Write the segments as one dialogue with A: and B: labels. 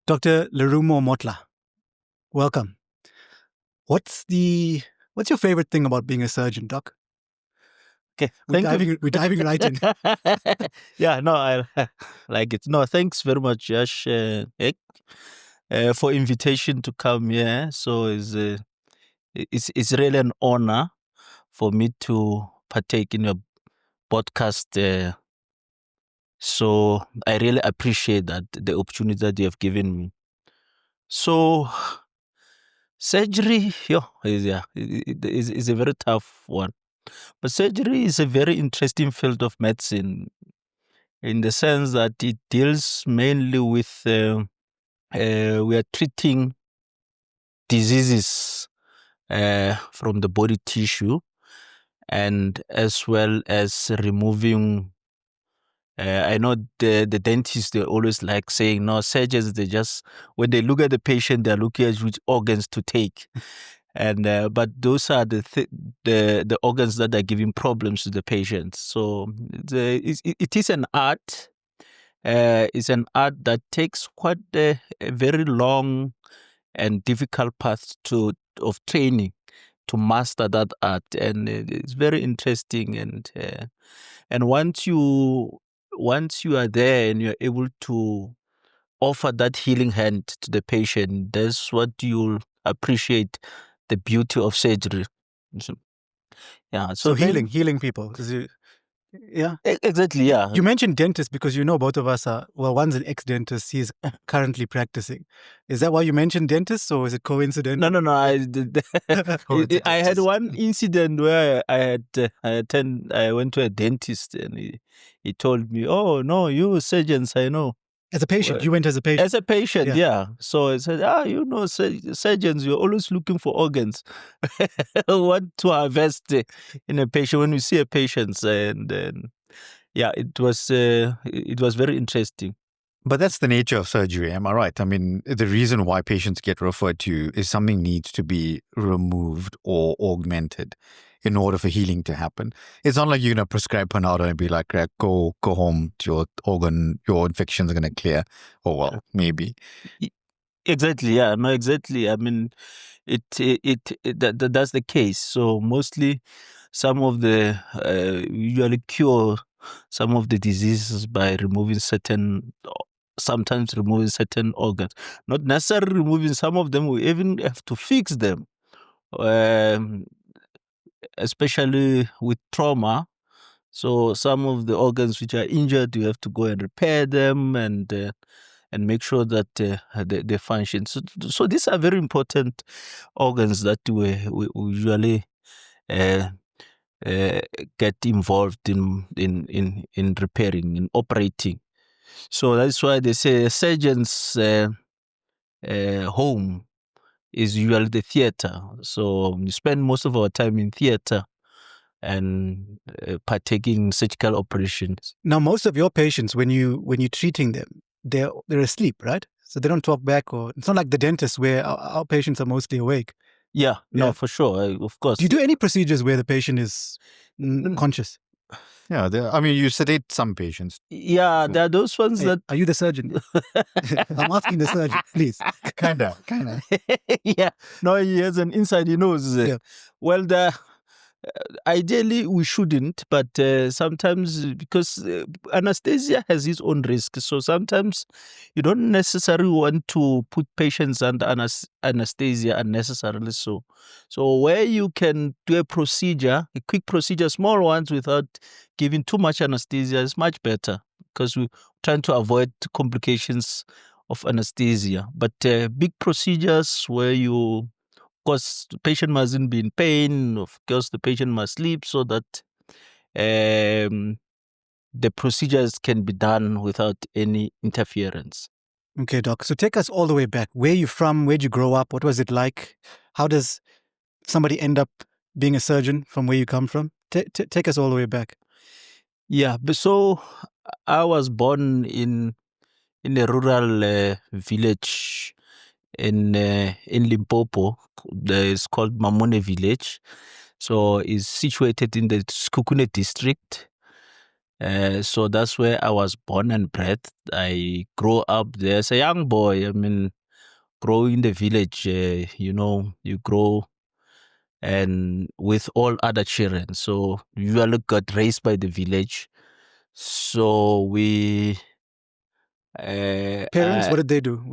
A: Dr. Lerumo Motla, welcome. What's your favorite thing about being a surgeon, Doc?
B: Okay, thank you.
A: We're diving right in.
B: Yeah, no, I like it. No, thanks very much, Josh, for invitation to come here. So it's really an honor for me to partake in your podcast. So I really appreciate that the opportunity that you have given me. So surgery, is a very tough one. But surgery is a very interesting field of medicine in the sense that it deals mainly with we are treating diseases from the body tissue and as well as removing. I know the dentists, they always like saying, no, surgeons, they just, when they look at the patient, they're looking at which organs to take. And but those are the organs that are giving problems to the patient. So it is an art. It's an art that takes quite a very long and difficult path of training to master that art, and it's very interesting. And once you are there and you're able to offer that healing hand to the patient, that's what you'll appreciate the beauty of surgery. So, yeah.
A: So healing people. Yeah.
B: Exactly. Yeah.
A: You mentioned dentist because both of us are, well, one's an ex-dentist. He's currently practicing. Is that why you mentioned dentist, or is it coincidental?
B: No. I had one incident where I went to a dentist and he told me, "Oh no, you surgeons, I know."
A: As a patient, you went as a patient.
B: As a patient, yeah. So I said, surgeons, you're always looking for organs. What to harvest in a patient when you see a patient, and yeah, it was very interesting.
C: But that's the nature of surgery, am I right? I mean, the reason why patients get referred to you is something needs to be removed or augmented in order for healing to happen. It's not like you're going to prescribe Panado and be like, go home, your infections are going to clear. Oh, well, maybe.
B: Exactly, yeah. No, exactly. I mean, that's the case. So mostly some of the, usually cure some of the diseases by sometimes removing certain organs. Not necessarily removing some of them, we even have to fix them. Especially with trauma. So some of the organs which are injured, you have to go and repair them and make sure that they function. So these are very important organs that we usually get involved in repairing, in operating. So that's why they say a surgeon's home is usually the theater. So we spend most of our time in theater and partaking in surgical operations.
A: Now, most of your patients, when you're treating them, they're asleep, right? So they don't talk back, or it's not like the dentist where our patients are mostly awake.
B: Yeah, no, for sure, of course.
A: Do you do any procedures where the patient is conscious?
C: Yeah, you sedate some patients.
B: Yeah, there are those ones that...
A: Are you the surgeon? I'm asking the surgeon, please.
C: Kinda.
B: Yeah, no, he has an inside, he knows.
A: Yeah.
B: Well, ideally we shouldn't, but sometimes, because anesthesia has its own risk, so sometimes you don't necessarily want to put patients under anesthesia unnecessarily. So where you can do a quick procedure, small ones, without giving too much anesthesia is much better, because we're trying to avoid complications of anesthesia. But big procedures where of course, the patient mustn't be in pain. Of course, the patient must sleep so that the procedures can be done without any interference.
A: Okay, Doc. So take us all the way back. Where are you from? Where'd you grow up? What was it like? How does somebody end up being a surgeon from where you come from? Take us all the way back.
B: Yeah, so I was born in a rural village in Limpopo. It's called Mamone village. So it's situated in the Skukune district. So that's where I was born and bred. I grew up there as a young boy. I mean, grow in the village, you grow and with all other children. So you usually got raised by the village. So we,
A: Parents, what did they do?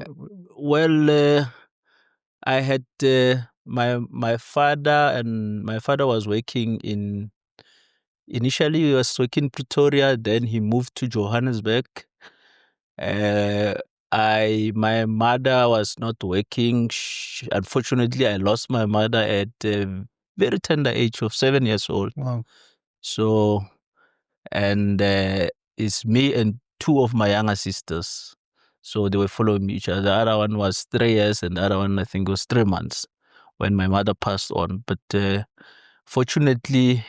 B: well, I had my father, and my father was working in. Initially, he was working in Pretoria. Then he moved to Johannesburg. Uh, my mother was not working. Unfortunately, I lost my mother at a very tender age of 7 years old.
A: Wow.
B: So, and it's me and two of my younger sisters. So they were following each other. The other one was 3 years, and the other one I think was 3 months when my mother passed on. But fortunately,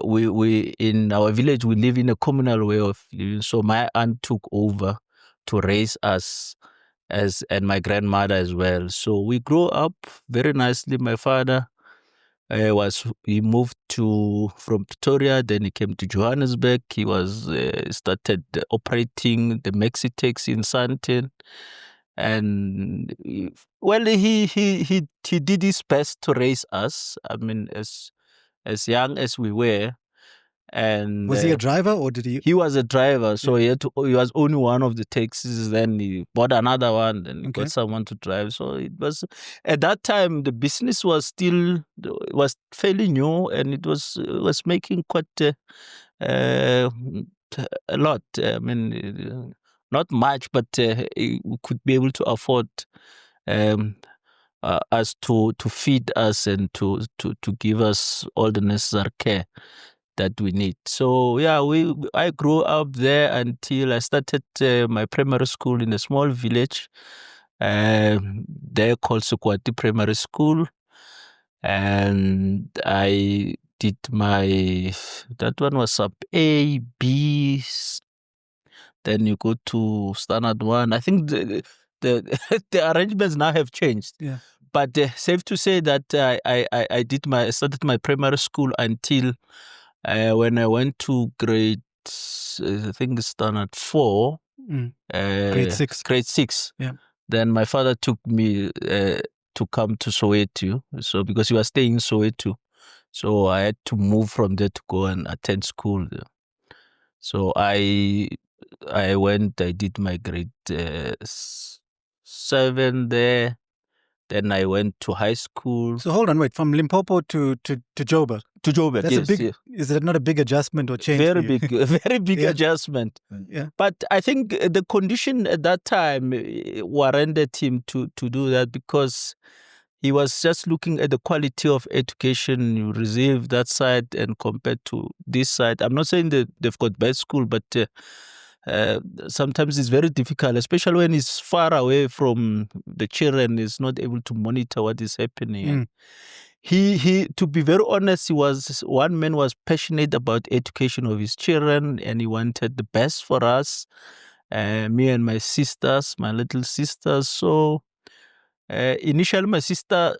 B: we in our village we live in a communal way of living. So my aunt took over to raise us and my grandmother as well. So we grew up very nicely. My father he moved to from Pretoria, then he came to Johannesburg. He was started operating the Mexitex in Sandton, and well, he did his best to raise us. I mean, as young as we were, and
A: Was he a driver or did he?
B: he was a driver, so he was only one of the taxis. Then he bought another one, and
A: Okay.
B: got someone to drive. So it was at that time the business was fairly new, and it was making quite a lot. I mean, not much, but we could be able to afford um, us to feed us and to give us all the necessary care that we need. So yeah, I grew up there until I started my primary school in a small village. There called Sukwati Primary School, and I did that one was sub A, B, then you go to standard one. I think the the arrangements now have changed.
A: Yeah.
B: But safe to say that I started my primary school until when I went to I think standard 4,
A: Grade 6.
B: grade 6.
A: Yeah.
B: Then my father took me to come to Soweto. So because he was staying in Soweto, so I had to move from there to go and attend school there. So I did my grade 7 there. Then I went to high school.
A: So hold on, wait. From Limpopo to Joburg.
B: To Joburg,
A: That's
B: yes.
A: a big. Is that not a big adjustment or change?
B: Very
A: for you?
B: big, very big
A: Yeah.
B: adjustment.
A: Yeah.
B: But I think the condition at that time warranted him to do that, because he was just looking at the quality of education you receive that side and compared to this side. I'm not saying that they've got bad school, but sometimes it's very difficult, especially when he's far away from the children, is not able to monitor what is happening. And he, to be very honest, one man was passionate about education of his children, and he wanted the best for us, me and my sisters, my little sisters. So initially my sister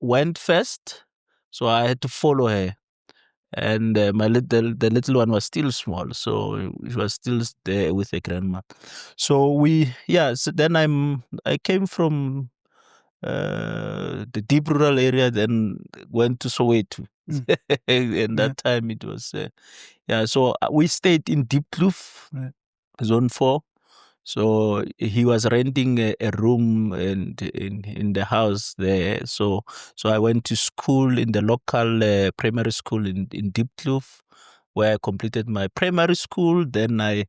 B: went first, so I had to follow her. And the little one was still small, so he was still there with the grandma. So then I came from the deep rural area, then went to Soweto. And that time it was so we stayed in Deep Kloof, Zone 4. So he was renting a room in the house there. So I went to school in the local primary school in Deep Kloof, where I completed my primary school. Then I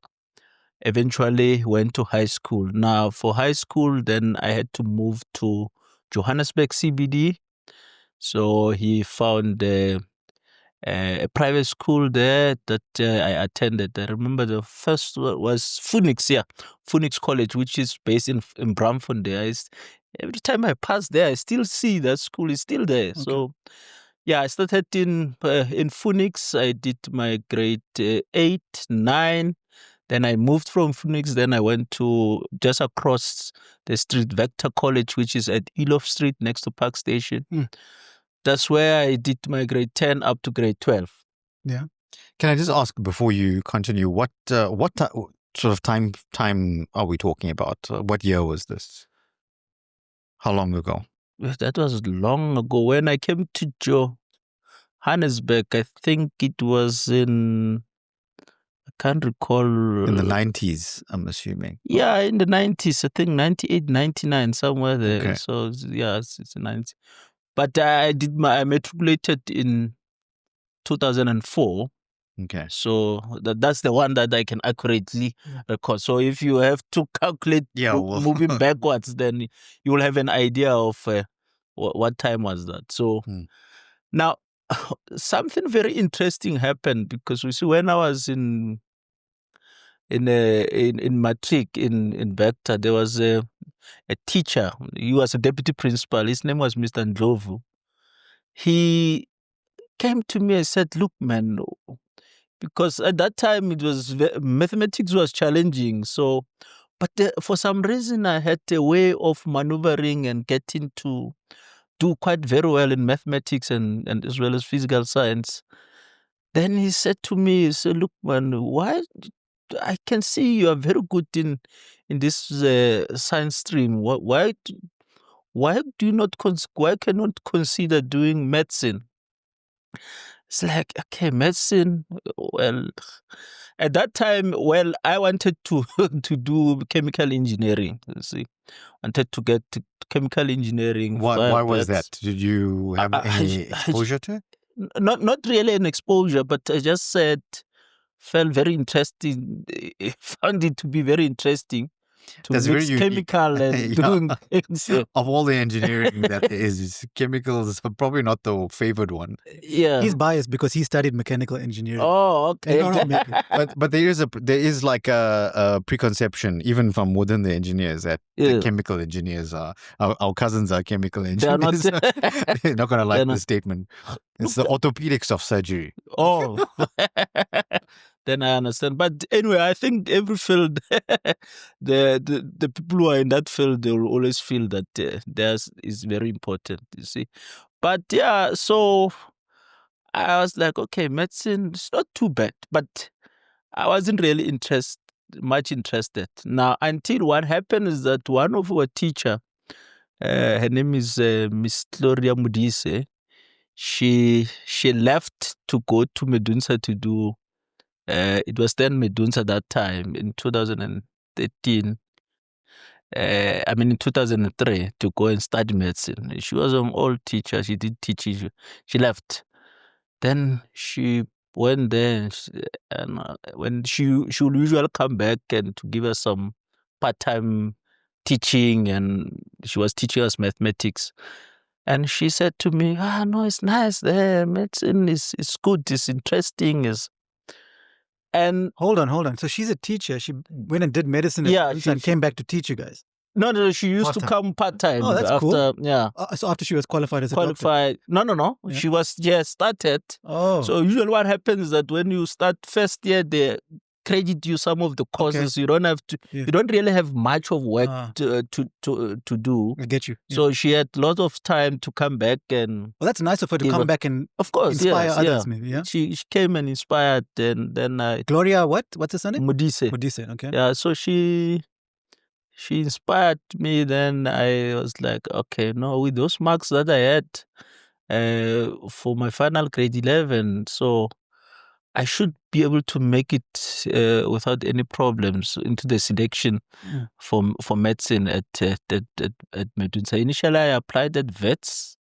B: eventually went to high school. Now for high school, then I had to move to Johannesburg CBD. So he found a private school there that I attended. I remember the first one was Phoenix College, which is based in Braamfontein. Every time I pass there, I still see that school is still there. Okay. So, I started in Phoenix. I did my grade 8, 9. Then I moved from Phoenix. Then I went to just across the street, Vector College, which is at Elof Street next to Park Station. That's where I did my grade 10 up to grade 12.
A: Yeah.
C: Can I just ask before you continue, what sort of time are we talking about? What year was this? How long ago?
B: That was long ago. When I came to Johannesburg, I think it was I can't recall.
C: In the 90s, I'm assuming.
B: Yeah, in the 90s, I think 98, 99, somewhere there.
C: Okay.
B: So, yeah, it's 90. But I matriculated in 2004.
C: Okay.
B: So that's the one that I can accurately record. So if you have to calculate moving backwards, then you will have an idea of what time was that. So now something very interesting happened, because we see when I was in matric in Vector, there was a teacher. He was a deputy principal. His name was Mr. Ndlovu. He came to me and said, "Look, man," because at that time it was mathematics was challenging. So, but for some reason I had a way of maneuvering and getting to do quite very well in mathematics and as well as physical science. Then he said to me, he said, "Look, man, why? I can see you are very good in this science stream. Why do you not why cannot consider doing medicine?" It's like, okay, medicine. Well, at that time, I wanted to to do chemical engineering. You see, wanted to get to chemical engineering.
C: Why was that? Did you have any exposure to it?
B: Not really an exposure, but I just felt very interesting. Found it to be very interesting to
C: That's
B: mix
C: very unique.
B: chemical and doing things.
C: Of all the engineering that there is, chemicals are probably not the favored one.
B: Yeah,
A: He's biased because he studied mechanical engineering.
B: Oh, okay.
A: No, maybe.
C: But there is like a preconception even from within the engineers that the chemical engineers are our cousins are chemical engineers. They're not gonna like the statement. It's the orthopedics of surgery.
B: Oh. Then I understand. But anyway, I think every field, the people who are in that field, they will always feel that theirs is very important, you see. But yeah, so I was like, okay, medicine is not too bad, but I wasn't really much interested. Now, until what happened is that one of our teacher, her name is Miss Gloria Mudise, she left to go to Medunsa to do, it was then Medunsa that time in 2013. In 2003 to go and study medicine. She was an old teacher. She did teach. She left. Then she went there, and when she would usually come back and to give us some part-time teaching, and she was teaching us mathematics. And she said to me, no, it's nice there. Medicine is good. It's interesting. And
A: hold on. So she's a teacher. She went and did medicine and came back to teach you guys.
B: No, she used to come part-time.
A: Oh, that's cool.
B: Yeah.
A: So after she was qualified as a doctor?
B: No. Yeah. She was started.
A: Oh.
B: So usually what happens is that when you start first year, they credit you some of the courses. Okay. You don't have to. Yeah. You don't really have much of work to do.
A: I get you.
B: Yeah. So she had lots of time to come back and.
A: Well, that's nice of her to come back and
B: of course
A: inspire others. Maybe. Yeah.
B: She came and inspired. Then
A: Gloria, what's her surname?
B: Mudise.
A: Okay.
B: Yeah. So she inspired me. Then I was like, okay, no, with those marks that I had for my final grade 11, so I should be able to make it without any problems into the selection for medicine at Medunsa. Initially, I applied at Wits.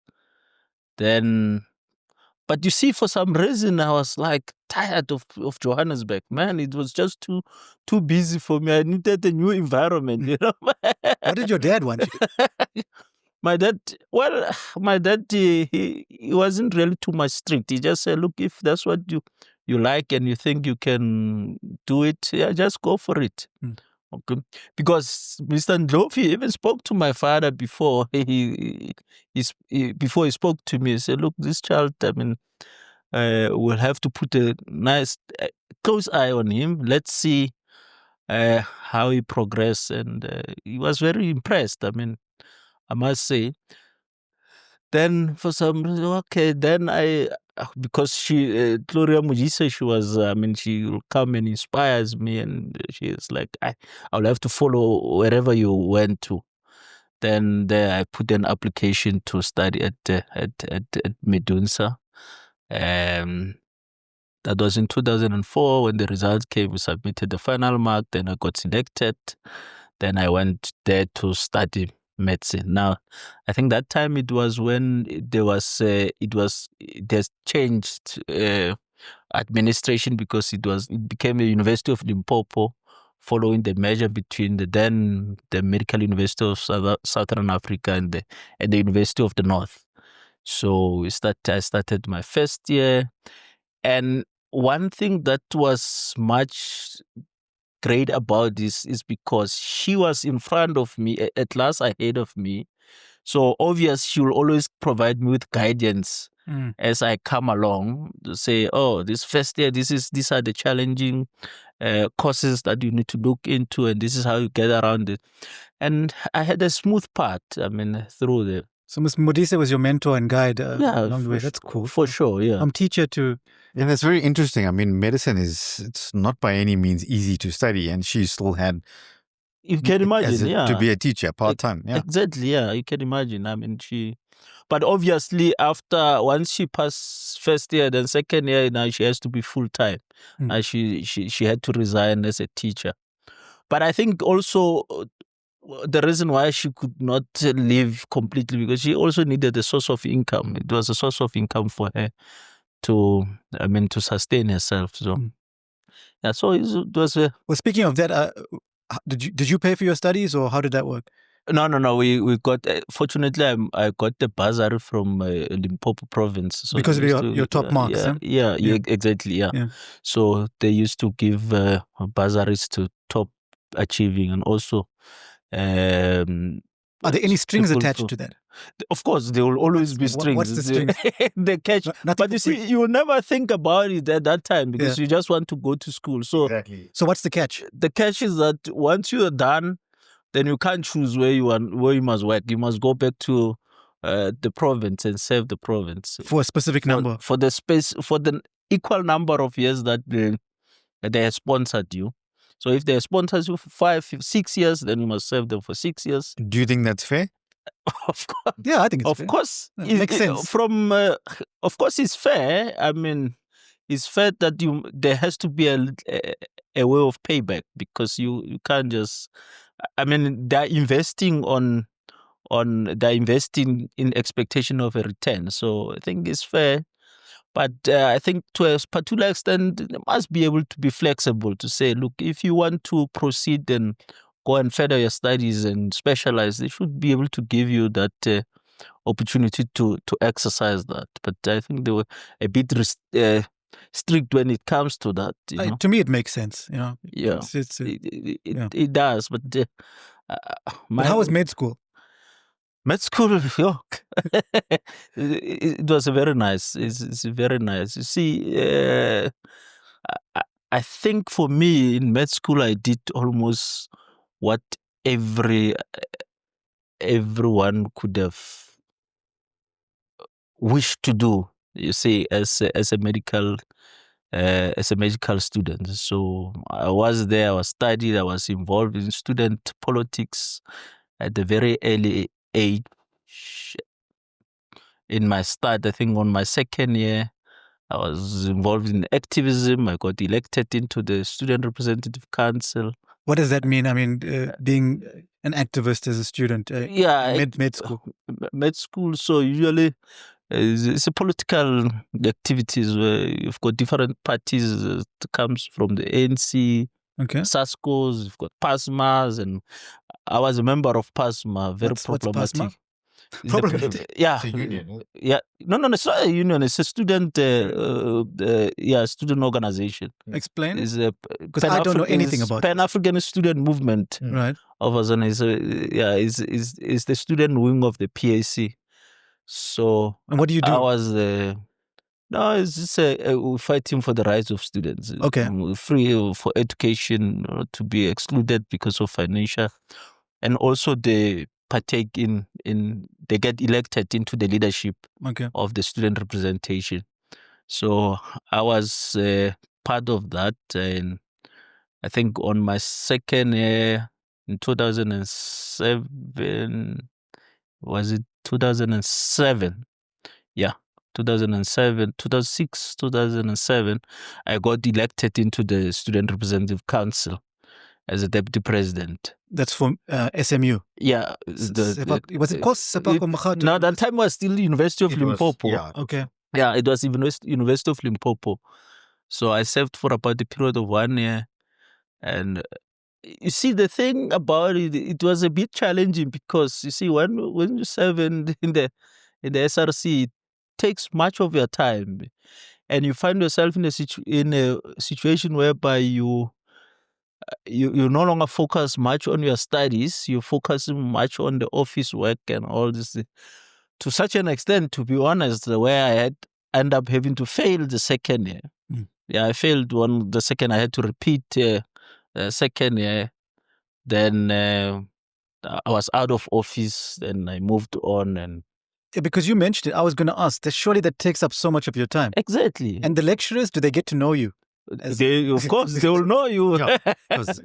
B: Then, but you see, for some reason, I was like tired of Johannesburg. Man, it was just too busy for me. I needed a new environment, you know.
A: What did your dad want?
B: My dad, he wasn't really too much strict. He just said, look, if that's what you like and you think you can do it, yeah, just go for it. Okay. Because Mr. Ndlovu even spoke to my father before before he spoke to me. He said, look, this child, we'll have to put a nice, close eye on him. Let's see how he progresses. And he was very impressed, I must say. Then for some reason, okay, then I because she, Gloria Mujisa, she was, she will come and inspires me, and she is like, I'll have to follow wherever you went to. Then there I put an application to study at Medunsa. That was in 2004 when the results came. We submitted the final mark. Then I got selected. Then I went there to study medicine. Now, I think that time it was when there's changed administration, because it became the University of Limpopo, following the merger between the Medical University of Southern Africa and the University of the North. So I started my first year, and one thing that was much great about this is because she was in front of me, at class ahead of me. So obvious, she will always provide me with guidance as I come along to say, oh, this first year, these are the challenging courses that you need to look into, and this is how you get around it. And I had a smooth path, through the.
A: So Ms. Modise was your mentor and guide along the way. That's cool.
B: For sure, yeah.
A: From teacher to...
C: And it's very interesting. Medicine it's not by any means easy to study, and she still had...
B: You can imagine,
C: to be a teacher part-time, yeah.
B: Exactly, yeah, you can imagine. But obviously once she passed first year, then second year, now she has to be full-time. She had to resign as a teacher. But I think also the reason why she could not leave completely, because she also needed a source of income. It was a source of income for her to sustain herself. So, yeah, so it was a...
A: Well, speaking of that, did you pay for your studies, or how did that work?
B: No. We got, fortunately, I got the bursary from Limpopo province. So
A: because of your top marks,
B: yeah, exactly, yeah. So they used to give bursaries to top achieving, and also...
A: are there any strings attached to that?
B: Of course, there will always be strings.
A: What's the strings?
B: The catch. But you see, you will never think about it at that time, because you just want to go to school. So,
C: exactly.
A: So what's the catch?
B: The catch is that once you are done, then you can't choose where you must work. You must go back to the province and serve the province
A: for a specific number,
B: for the equal number of years that they have sponsored you. So if they sponsor you for 5, 6 years, then you must serve them for 6 years.
C: Do you think that's fair?
B: Of course.
A: Yeah, I think it's fair.
B: Of course.
A: It makes sense.
B: Of course, it's fair. It's fair that there has to be a way of payback, because you can't just... they're investing they're investing in expectation of a return. So I think it's fair. But I think to a particular extent, they must be able to be flexible to say, look, if you want to proceed and go and further your studies and specialize, they should be able to give you that opportunity to exercise that. But I think they were a bit strict when it comes to that.
A: To me, it makes sense.
B: Yeah,
A: it
B: does. But
A: how was med school?
B: Med school, it was very nice. It's very nice. You see, I think for me in med school, I did almost what everyone could have wished to do. You see, as a medical student. So I was there. I was studied. I was involved in student politics at the very early age. In my start, I think on my second year, I was involved in activism. I got elected into the Student Representative Council.
A: What does that mean? Being an activist as a student, med school.
B: Med school, so usually it's a political activities where you've got different parties that comes from the ANC, SASCOs, you've got PASMAs, and I was a member of PASMA, very problematic.
A: What's PASMA?
C: Problematic? It's a union.
B: Yeah. No, it's not a union. It's a student, student organization.
A: Explain.
B: Because
A: I don't know anything about
B: Pan-African student movement.
A: Right.
B: Of Azana is the student wing of the PAC. So.
A: And what do you do?
B: I was it's just we're fighting for the rights of students.
A: Okay.
B: Free for education, to be excluded because of financial, and also they partake they get elected into the leadership of the student representation. So I was part of that, and I think on my second year in 2007, was it 2007? Yeah, 2007, 2006, 2007, I got elected into the Student Representative Council as a deputy president.
A: That's from SMU.
B: Yeah,
A: Was it called Sepako Makhato?
B: no, that time was still University of Limpopo.
C: Yeah.
A: Okay.
B: Yeah, it was University of Limpopo. So I served for about a period of 1 year. And you see, the thing about it, it was a bit challenging because you see, when you serve in the SRC, it takes much of your time, and you find yourself in a situation whereby you no longer focus much on your studies. You're focusing much on the office work and all this. To such an extent, to be honest, where I had end up having to fail the second year.
A: Mm.
B: Yeah, I failed the second. I had to repeat second year. Then I was out of office. Then I moved on, and
A: Yeah, because you mentioned it, I was going to ask. Surely that takes up so much of your time.
B: exactly.
A: And the lecturers, do they get to know you?
B: They, of course, they will know you.
C: Because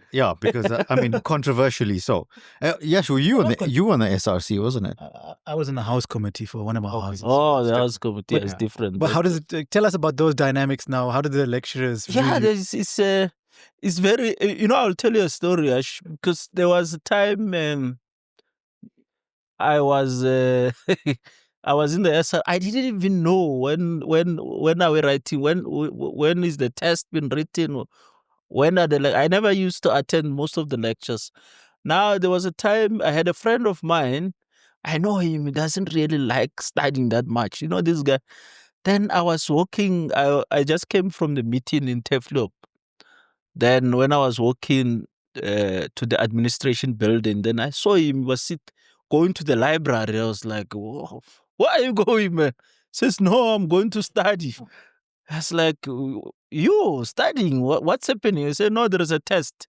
C: I mean, controversially so. Yashu, you were on the SRC, wasn't it?
A: I was in the house committee for one of our houses.
B: Oh, the house committee is different.
A: But how does it? Tell us about those dynamics now. How do the lecturers?
B: Yeah,
A: view you?
B: it's very. I'll tell you a story, Ash, because there was a time I was I was in the SR. I didn't even know when I were writing. When is the test been written? When are I never used to attend most of the lectures. Now there was a time I had a friend of mine. I know him. He doesn't really like studying that much. You know this guy. Then I was walking. I just came from the meeting in Teflop. Then when I was walking to the administration building, then I saw him going to the library. I was like, whoa, where are you going, man? He says, no, I'm going to study. I was like, you studying? What's happening? He said, no, there is a test.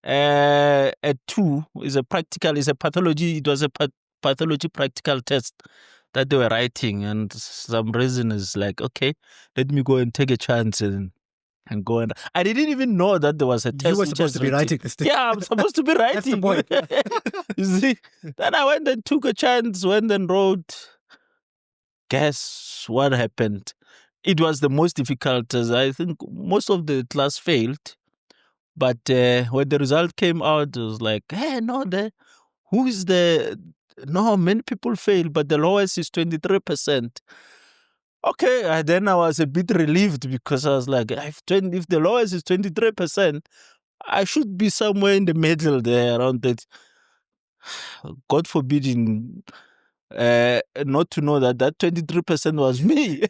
B: At 2 is a pathology. It was a pathology practical test that they were writing. And some reason is like, okay, let me go and take a chance and go. And I didn't even know that there was a test.
A: You were supposed to be writing this thing.
B: Yeah, I'm supposed to be writing.
A: That's the point.
B: You see? Then I went and took a chance, went and wrote. Guess what happened? It was the most difficult. As I think most of the class failed. But when the result came out, it was like, hey, no, many people fail, but the lowest is 23%. Okay, then I was a bit relieved because I was like, if the lowest is 23%, I should be somewhere in the middle there around that. God forbidding not to know that 23% was me.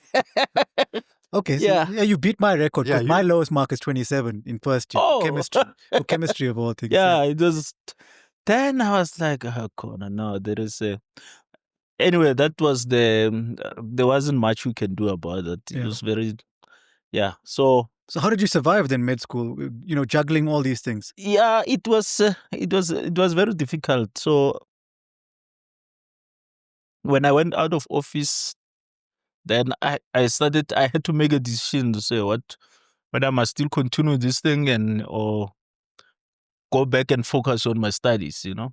A: Okay, so
B: Yeah.
A: you beat my record because
C: Yeah,
A: my lowest mark is 27 in first year.
B: Oh.
A: Chemistry. Chemistry of all things.
B: Yeah, it was. Then I was like, oh, Connor, no, there is a. Anyway, that was there wasn't much we can do about it. It
A: Yeah.
B: was very, yeah. So
A: how did you survive then med school? Juggling all these things.
B: yeah, it was very difficult. So when I went out of office, then I had to make a decision to say whether I must still continue this thing or go back and focus on my studies, And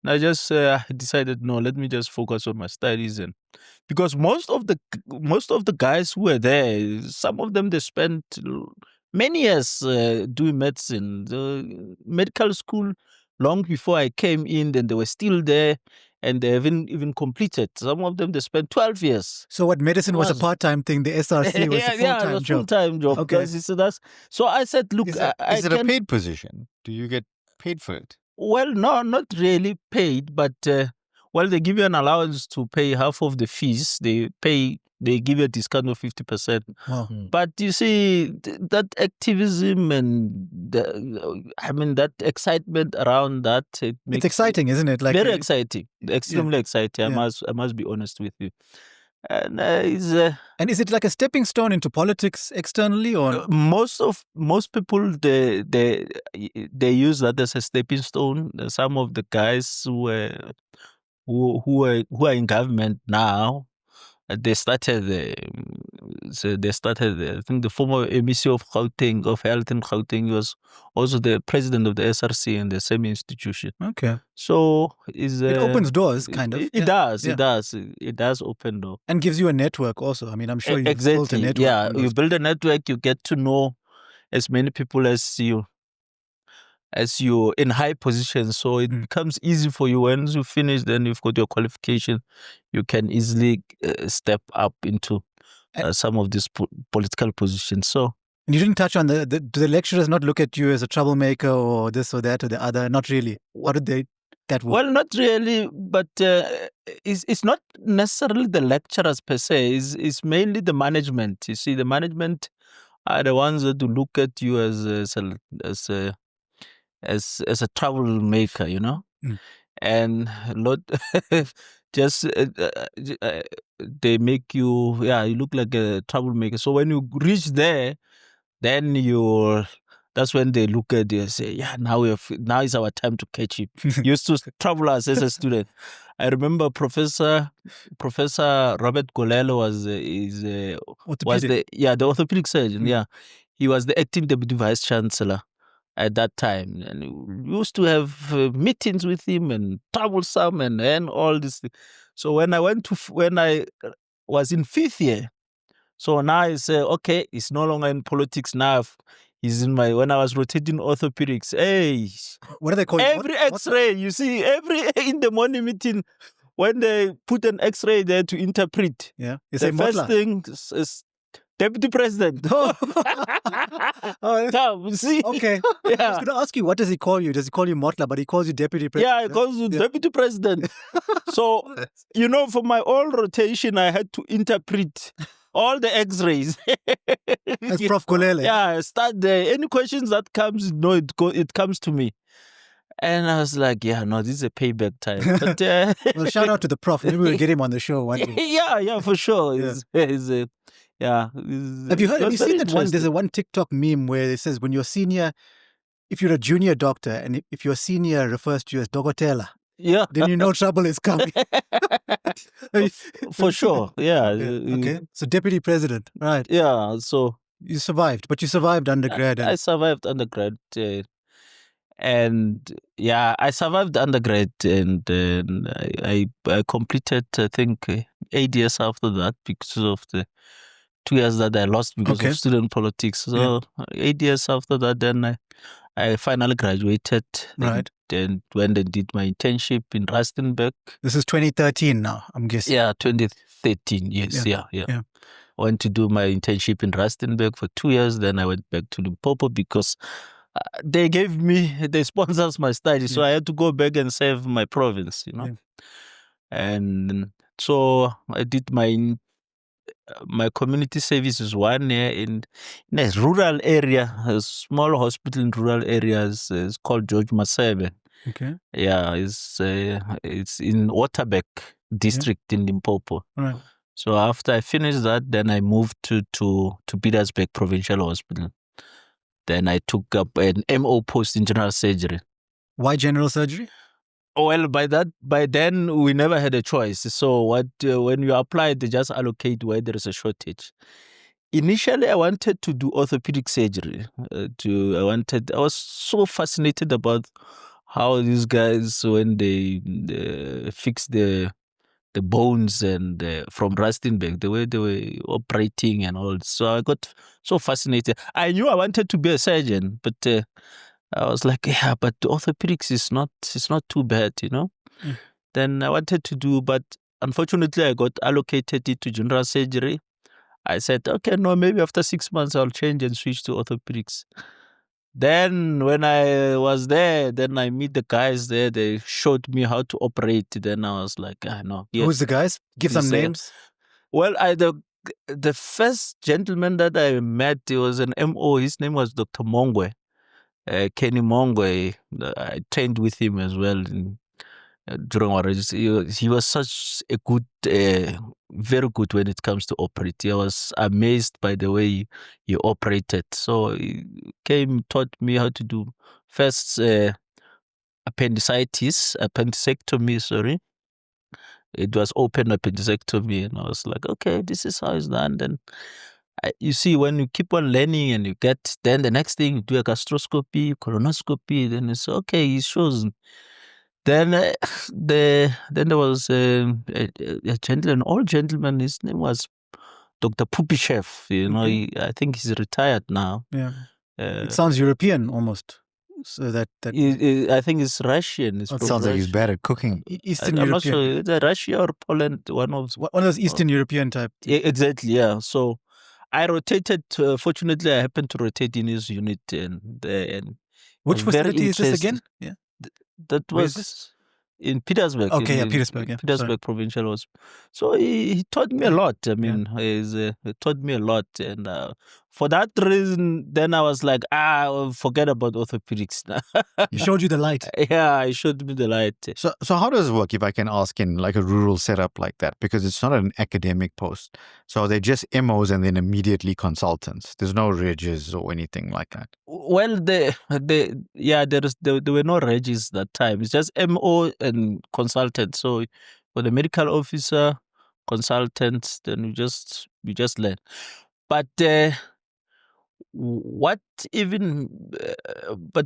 B: I just decided, no, let me just focus on my studies. And because most of the guys who were there, some of them, they spent many years doing medicine, the medical school long before I came in, then they were still there. And they haven't even completed. Some of them, they spent 12 years.
A: So what, medicine was a part-time thing, the SRC was a full-time
B: yeah, it was
A: job.
B: full-time job.
A: Okay.
B: So I said, look,
C: Is it a paid position? Do you get paid for it?
B: Well, no, not really paid, but they give you an allowance to pay half of the fees. They give you a discount of 50%.
A: Wow.
B: But you see, that activism and that excitement around that,
A: It's exciting, isn't it? Like
B: very exciting, extremely exciting.
A: Yeah.
B: I must be honest with you. And
A: and is it like a stepping stone into politics externally, or
B: most people they use that as a stepping stone. Some of the guys who are in government now, they started. So they started. I think the former MEC of Gauteng, of Health in Gauteng, was also the president of the SRC in the same institution.
A: Okay.
B: So
A: It opens doors, kind of.
B: It does.
A: Yeah.
B: It does. It does open doors.
A: And gives you a network also. I mean, I'm sure you've built a
B: Exactly.
A: network.
B: Yeah,
A: on
B: you
A: those.
B: build a network. You get to know as many people as you in high positions. So it becomes easy for you. Once you finish, then you've got your qualification. You can easily step up into some of these political positions. So.
A: And you didn't touch on do the lecturers not look at you as a troublemaker or this or that or the other? Not really. How did that work?
B: Well, not really, but it's not necessarily the lecturers per se. It's mainly the management. You see, the management are the ones that look at you as a troublemaker, you know, and not just they make you, you look like a troublemaker. So when you reach there, then that's when they look at you and say, now is our time to catch him. Used to trouble us as a student. I remember Professor Robert Golelo was the orthopedic surgeon. Yeah, he was the acting deputy vice chancellor at that time, and we used to have meetings with him and troublesome and all this thing. So when I was in 5th year, so now I say, okay, he's no longer in politics now. He's in when I was rotating orthopedics. Hey,
A: what do they call
B: every X-ray? You see, in the morning meeting, when they put an X-ray there to interpret,
A: the
B: first thing is Deputy President. See?
A: Okay.
B: Yeah.
A: I was going to ask you, what does he call you? Does he call you Motla, but he calls you Deputy President?
B: Yeah, he calls you Deputy President. So, for my old rotation, I had to interpret all the X-rays.
A: That's Prof. Golele.
B: Yeah, start there. Any questions that comes, it comes to me. And I was like, this is a payback time. But,
A: well, shout out to the prof. Maybe we'll get him on the show one day.
B: Yeah, for sure.
A: Have you seen that one? There's one TikTok meme where it says when you're senior, if you're a junior doctor and if your senior refers to you as Dogotela, then you know trouble is coming.
B: For sure, yeah.
A: Okay, so Deputy President, right?
B: Yeah, so
A: you survived, but you survived undergrad.
B: I survived undergrad, and I survived undergrad, and I completed, I think, 8 years after that because of the 2 years that I lost because of student politics. So 8 years after that, then I finally graduated.
A: Right.
B: And when I did my internship in Rustenburg.
A: This is 2013 now, I'm guessing.
B: Yeah, 2013, yes, yeah. I went to do my internship in Rustenburg for 2 years. Then I went back to Limpopo because they sponsors my studies. So I had to go back and serve my province, And so I did my community services 1 year in a rural area, a small hospital in rural areas. It's called George Masebe.
A: Okay.
B: Yeah, it's in Waterberg district in Limpopo.
A: Right.
B: So after I finished that, then I moved to Petersburg Provincial Hospital. Then I took up an MO post in general surgery.
A: Why general surgery?
B: Well, by then we never had a choice. So when you apply, they just allocate where there is a shortage. Initially, I wanted to do orthopedic surgery. I was so fascinated about how these guys, when they fix the bones and from Rustenburg, the way they were operating and all. So I got so fascinated. I knew I wanted to be a surgeon, but I was like, but orthopedics is not too bad, Then I wanted to do, but unfortunately I got allocated it to general surgery. I said, okay, no, maybe after 6 months I'll change and switch to orthopedics. Then when I was there, then I meet the guys there. They showed me how to operate. Then I was like, no. Yes.
A: Who's the guys? Give some names.
B: Well, the first gentleman that I met, he was an MO. His name was Dr. Mongwe. Kenny Mongwe. I trained with him as well during our registry. He was such a good, very good when it comes to operating. I was amazed by the way he operated. So he taught me how to do first appendectomy, it was open appendectomy, and I was like, okay, this is how it's done. Then you see, when you keep on learning and you get, then the next thing you do a gastroscopy, colonoscopy, then it's okay, it shows. Then then there was a gentleman, an old gentleman, his name was Dr. Pupishev. I think he's retired now.
A: Yeah. It sounds European almost. So that
B: I think it's Russian.
C: It sounds like he's bad at cooking.
A: Eastern
B: I'm
A: European.
B: not sure. Is it Russia or Poland? One of
A: those Eastern European type.
B: Exactly, yeah. So I rotated. Fortunately, I happened to rotate in his unit, and
A: which facility is this again? Yeah,
B: that was in Petersburg.
A: Okay, Petersburg. Yeah,
B: Petersburg Provincial Hospital. So he taught me a lot. I mean, he taught me a lot, and for that reason, then I was like, forget about orthopedics.
A: He showed you the light.
B: Yeah, he showed me the light.
C: So how does it work, if I can ask, in like a rural setup like that? Because it's not an academic post. So they're just MOs and then immediately consultants. There's no regs or anything like that.
B: Well, there were no regs that time. It's just MO and consultant. So for the medical officer, consultant, then you just learn. But but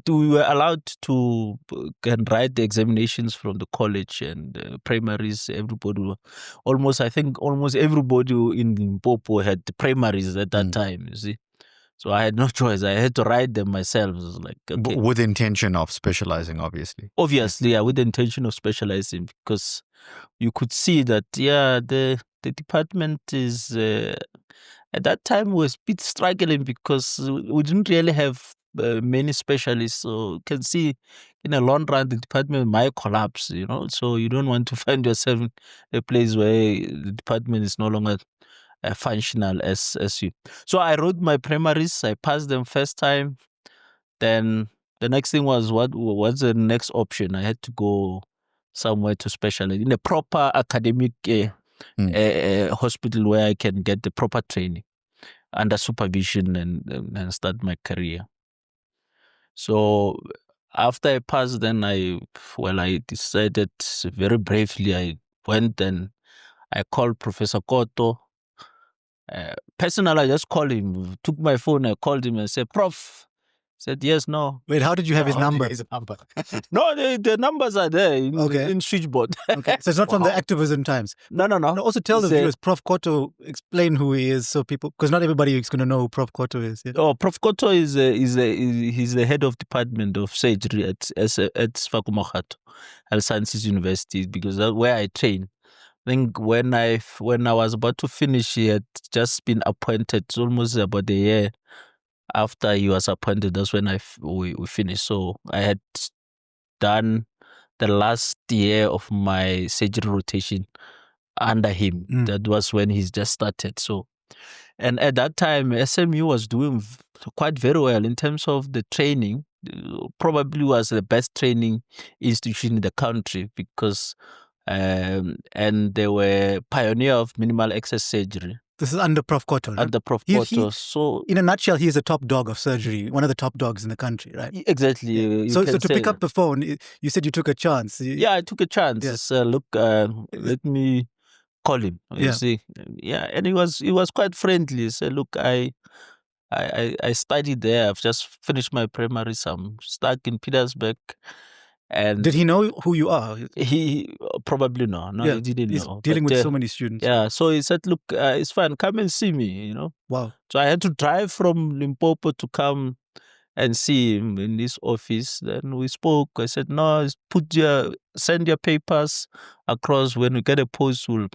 B: we were allowed to can write the examinations from the college and primaries. I think almost everybody in Limpopo had the primaries at that time, you see. So I had no choice. I had to write them myself. It was like, okay.
C: But with the intention of specializing, obviously.
B: Obviously, yeah, with the intention of specializing, because you could see that, the department is, at that time, was a bit struggling because we didn't really have many specialists. So you can see in a long run, the department might collapse, So you don't want to find yourself in a place where the department is no longer functional as you. So I wrote my primaries. I passed them first time. Then the next thing was, what's the next option? I had to go somewhere to specialize in a proper academic hospital where I can get the proper training under supervision and start my career. So after I passed, then I decided very bravely. I went and I called Professor Koto. Personally, I just called him, took my phone, I called him and said, Prof. Said yes, no.
A: Wait, how did you have his number?
B: No, the numbers are there in switchboard.
A: Okay, so it's not from the activism times.
B: No.
A: Also tell the viewers, Prof. Koto, explain who he is, so people, because not everybody is going to know who Prof. Koto is. Yeah?
B: Oh, Prof. Koto he's the head of department of surgery at Sfakumakhato, Health Sciences University, because that's where I train. I think when I was about to finish, he had just been appointed. It's almost about a year after he was appointed. That's when we finished. So I had done the last year of my surgery rotation under him. That was when he's just started. So, and at that time, SMU was doing quite very well in terms of the training. Probably was the best training institution in the country because. And they were pioneer of minimal access surgery.
A: This is under Prof. Koto, right?
B: Under Prof. Koto. So,
A: in a nutshell, he is a top dog of surgery, one of the top dogs in the country, right?
B: Exactly.
A: Yeah. So to pick up the phone, you said you took a chance.
B: I took a chance. Yeah. Look, let me call him. You see, and he was quite friendly. He said, look, I studied there. I've just finished my primary. So I'm stuck in Petersburg. And
A: did he know who you are?
B: He probably no, he didn't
A: he's
B: know.
A: Dealing with so many students.
B: Yeah, so he said, "Look, it's fine. Come and see me."
A: Wow.
B: So I had to drive from Limpopo to come and see him in his office. Then we spoke. I said, "No, send your papers across. When we get a post, we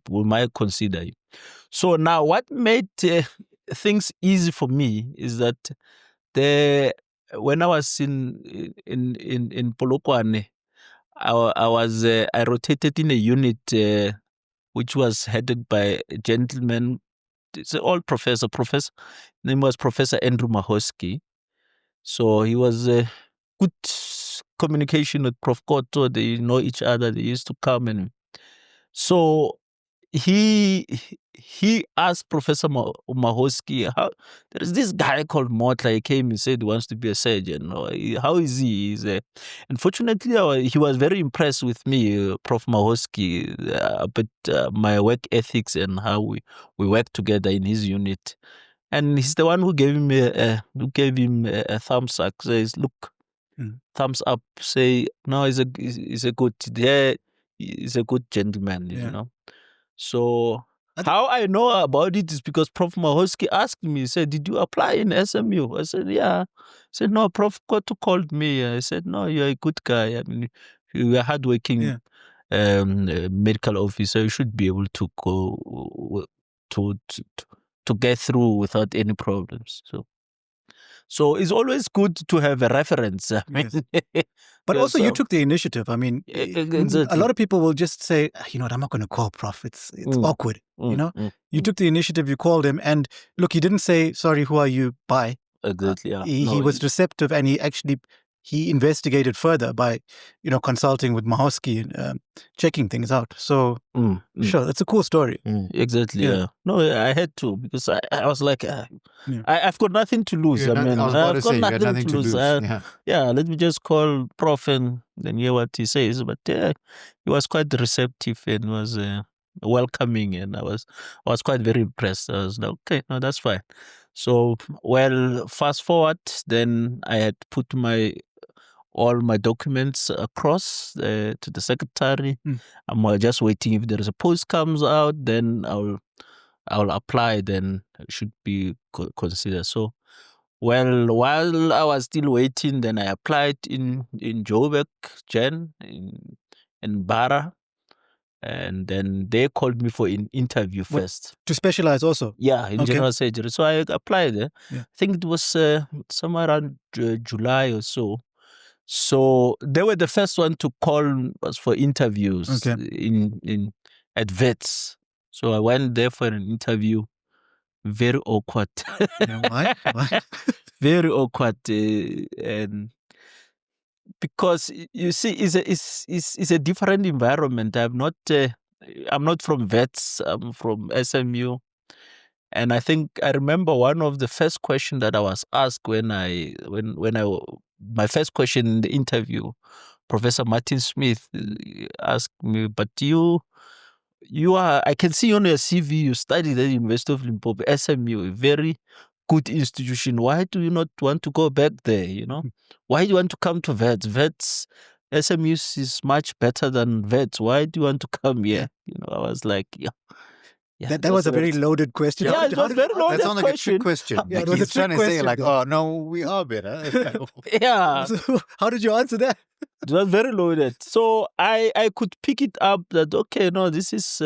B: might consider you." So now, what made things easy for me is that when I was in Polokwane, I rotated in a unit which was headed by a gentleman. It's an old professor. Name was Professor Andrew Mahosky. So he was good communication with Prof. Koto. They know each other. They used to come and so he asked Professor Mahosky, how there is this guy called Motla. He came and said he wants to be a surgeon. How is he? Unfortunately, he was very impressed with me, Prof. Mahosky, but my work ethics and how we work together in his unit. And he's the one who gave him a thumbs up. Says, look, thumbs up. Say, no, he's a good. Yeah, he's a good gentleman. You know. So how I know about it is because Prof. Mahosky asked me. He said, "Did you apply in SMU?" I said, "Yeah." He said, "No, Prof. Kotu called me." I said, "No, you're a good guy. I mean, you're a hardworking medical officer. You should be able to go to get through without any problems." So it's always good to have a reference. I mean,
A: but also you took the initiative. I mean, exactly. A lot of people will just say, you know what, I'm not going to call Prof. It's awkward. You know, you took the initiative, you called him, and look, he didn't say, sorry, who are you? Bye.
B: Exactly.
A: He was receptive, and he investigated further by, consulting with Mahosky and checking things out. So, sure, that's a cool story.
B: Exactly. Yeah. No, I had to, because I was like, I've got nothing to lose.
C: I was about to say, you had nothing to lose.
B: Let me just call Prof and then hear what he says. But he was quite receptive and was welcoming, and I was quite very impressed. I was like, okay, no, that's fine. So, fast forward, then I had put all my documents across to the secretary. I'm just waiting. If there is a post comes out, then I'll apply. Then it should be considered. So, while I was still waiting, then I applied in Joburg, Jen, in Bara. And then they called me for an interview first.
A: To specialize also?
B: Yeah, in general surgery. So I applied there. I think it was somewhere around July or so. So they were the first one to call us for interviews at Wits. So I went there for an interview. Very awkward.
A: Why?
B: Very awkward. And because you see, it's a different environment. I'm not from Wits. I'm from SMU. And I think I remember one of the first questions that I was asked my first question in the interview, Professor Martin Smith asked me, but I can see on your CV you studied at the University of Limpopo, SMU, a very good institution. Why do you not want to go back there? Why do you want to come to Wits? Wits, SMU is much better than Wits. Why do you want to come here? I was like,
A: that was a very loaded question.
B: Yeah, it was very loaded.
C: That sounds like a trick question.
A: Yeah, it was a trick question.
C: Say like, oh no, we are better.
B: Yeah.
A: So how did you answer that?
B: It was very loaded. So I could pick it up that, okay, no, this is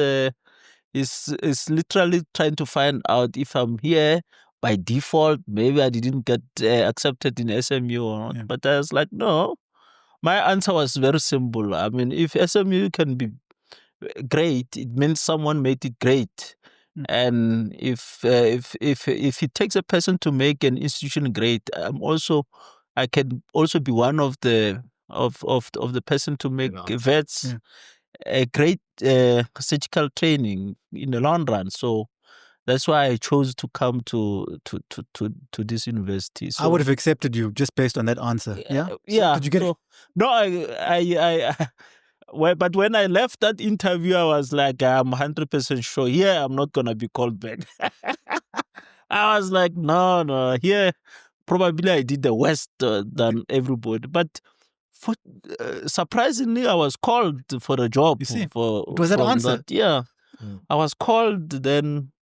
B: literally trying to find out if I'm here by default. Maybe I didn't get accepted in SMU or not. Yeah. But I was like, no. My answer was very simple. I mean, if SMU can be great, it means someone made it great. And if it takes a person to make an institution great, I can also be one of the person to make Wits a great surgical training in the long run. So that's why I chose to come to this university. So
A: I would have accepted you just based on that answer. Yeah.
B: Yeah.
A: So did you get it?
B: No, I but when I left that interview, I was like, I'm 100% sure here I'm not going to be called back. I was like, no, here probably I did the worst than everybody. But surprisingly, I was called for a job.
A: You see, it was that answer.
B: Yeah. I was called, then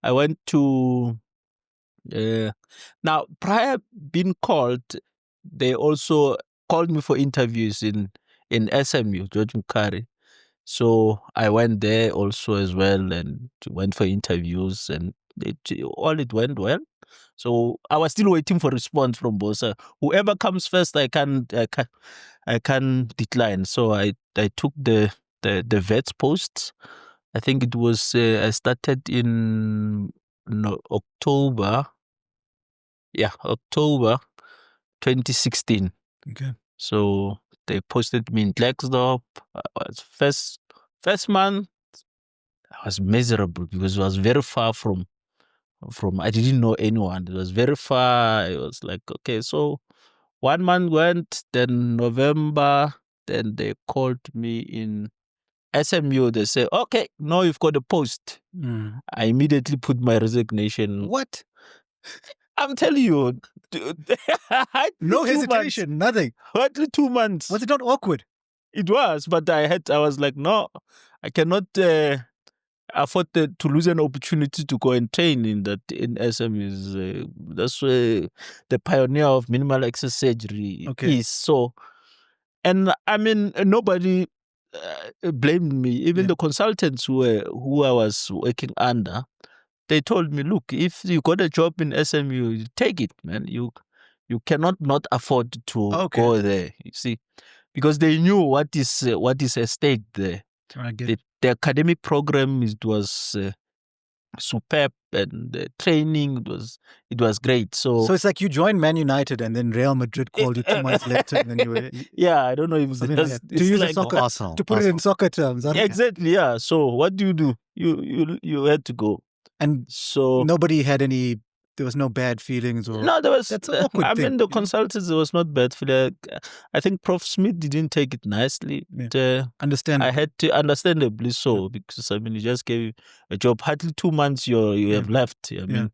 B: I went to... now, prior being called, they also called me for interviews in SMU, George Mukari. So I went there also as well and went for interviews, and it went well. So I was still waiting for response from Bosa. Whoever comes first, I can decline. So I took the Wits post. I think it was I started in October. Yeah, October 2016.
A: Okay.
B: So they posted me in Klerksdorp. First month, I was miserable because it was very far from I didn't know anyone. It was very far. It was like, okay, so 1 month went, then November, then they called me in SMU. They say, okay, now you've got a post. I immediately put my resignation.
A: What?
B: I'm telling you.
A: No hesitation, nothing.
B: Hardly 2 months.
A: Was it not awkward?
B: It was, but I was like, no, I cannot afford to lose an opportunity to go and train in SMU. That's where the pioneer of minimal access surgery is. So, and I mean, nobody blamed me. Even the consultants who I was working under, they told me, look, if you got a job in SMU, you take it, man. You cannot not afford to go there. You see, because they knew what is at stake there. The academic program was superb, and the training it was great. So
A: it's like you joined Man United and then Real Madrid called you 2 months later, and then you were
B: yeah, I don't know if it's
A: to use like soccer
C: Arsenal.
A: To put it in soccer terms.
B: Exactly, yeah. So what do? You had to go,
A: and
B: so
A: nobody had any. There was no bad feelings, or
B: no. There was.
A: That's an awkward
B: I
A: thing.
B: mean, the consultants, there was not bad feeling. I think Prof. Smith didn't take it nicely.
A: Understandably.
B: I had to, understandably so, because I mean, he just gave you a job. Hardly 2 months you have left. I mean,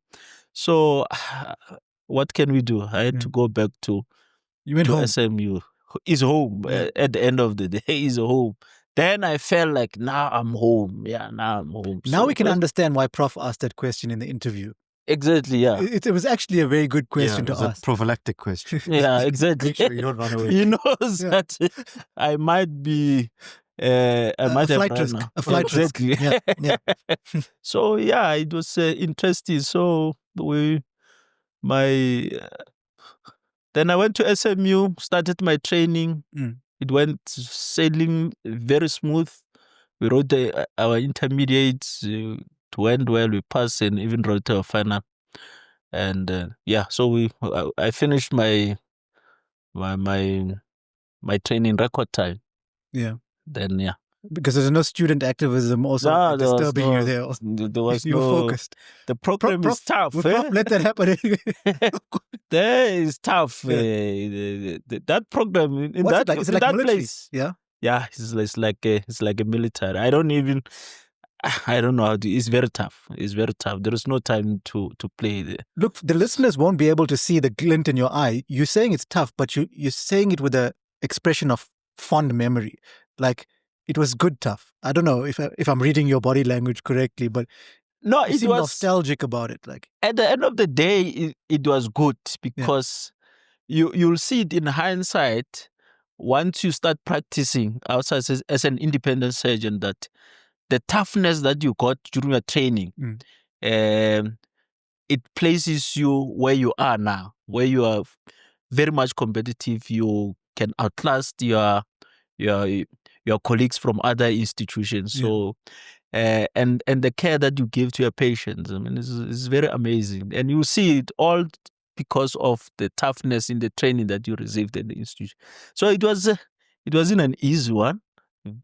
B: so what can we do? I had to go back to
A: home.
B: SMU. Is home at the end of the day. Is home. Then I felt like now I'm home. Yeah, now I'm home.
A: Now we can understand why Prof asked that question in the interview.
B: Exactly, yeah.
A: It was actually a very good question to ask.
C: A prophylactic question.
B: Yeah, exactly.
C: Make sure you don't run away.
B: He knows that I might be I might
A: a
B: have
A: flight
B: run
A: risk.
B: now.
A: A flight
B: Exactly.
A: risk. Yeah.
B: So yeah, it was interesting. So then I went to SMU, started my training. It went sailing very smooth. We wrote our intermediates. It went well. We passed and even wrote our final. And so I finished my training record time.
A: Yeah.
B: Then
A: because there's no student activism also disturbing you there.
B: There was
A: you were focused.
B: The program is tough.
A: Let that happen.
B: There is tough. That program in
A: What's
B: that,
A: it like? Is it like
B: that
A: military?
B: place.
A: Yeah.
B: Yeah, it's like a military. I don't know how to. It's very tough. It's very tough. There is no time to play there.
A: Look, the listeners won't be able to see the glint in your eye. You're saying it's tough, but you're saying it with an expression of fond memory. Like, it was good tough. I don't know if I'm reading your body language correctly, but
B: no,
A: it was nostalgic about it. Like,
B: at the end of the day, it was good because you'll see it in hindsight once you start practicing outside as an independent surgeon, that the toughness that you got during your training, it places you where you are now, where you are very much competitive. You can outlast your colleagues from other institutions. So, and the care that you give to your patients, I mean, it's very amazing. And you see it all because of the toughness in the training that you received in the institution. So it wasn't an easy one,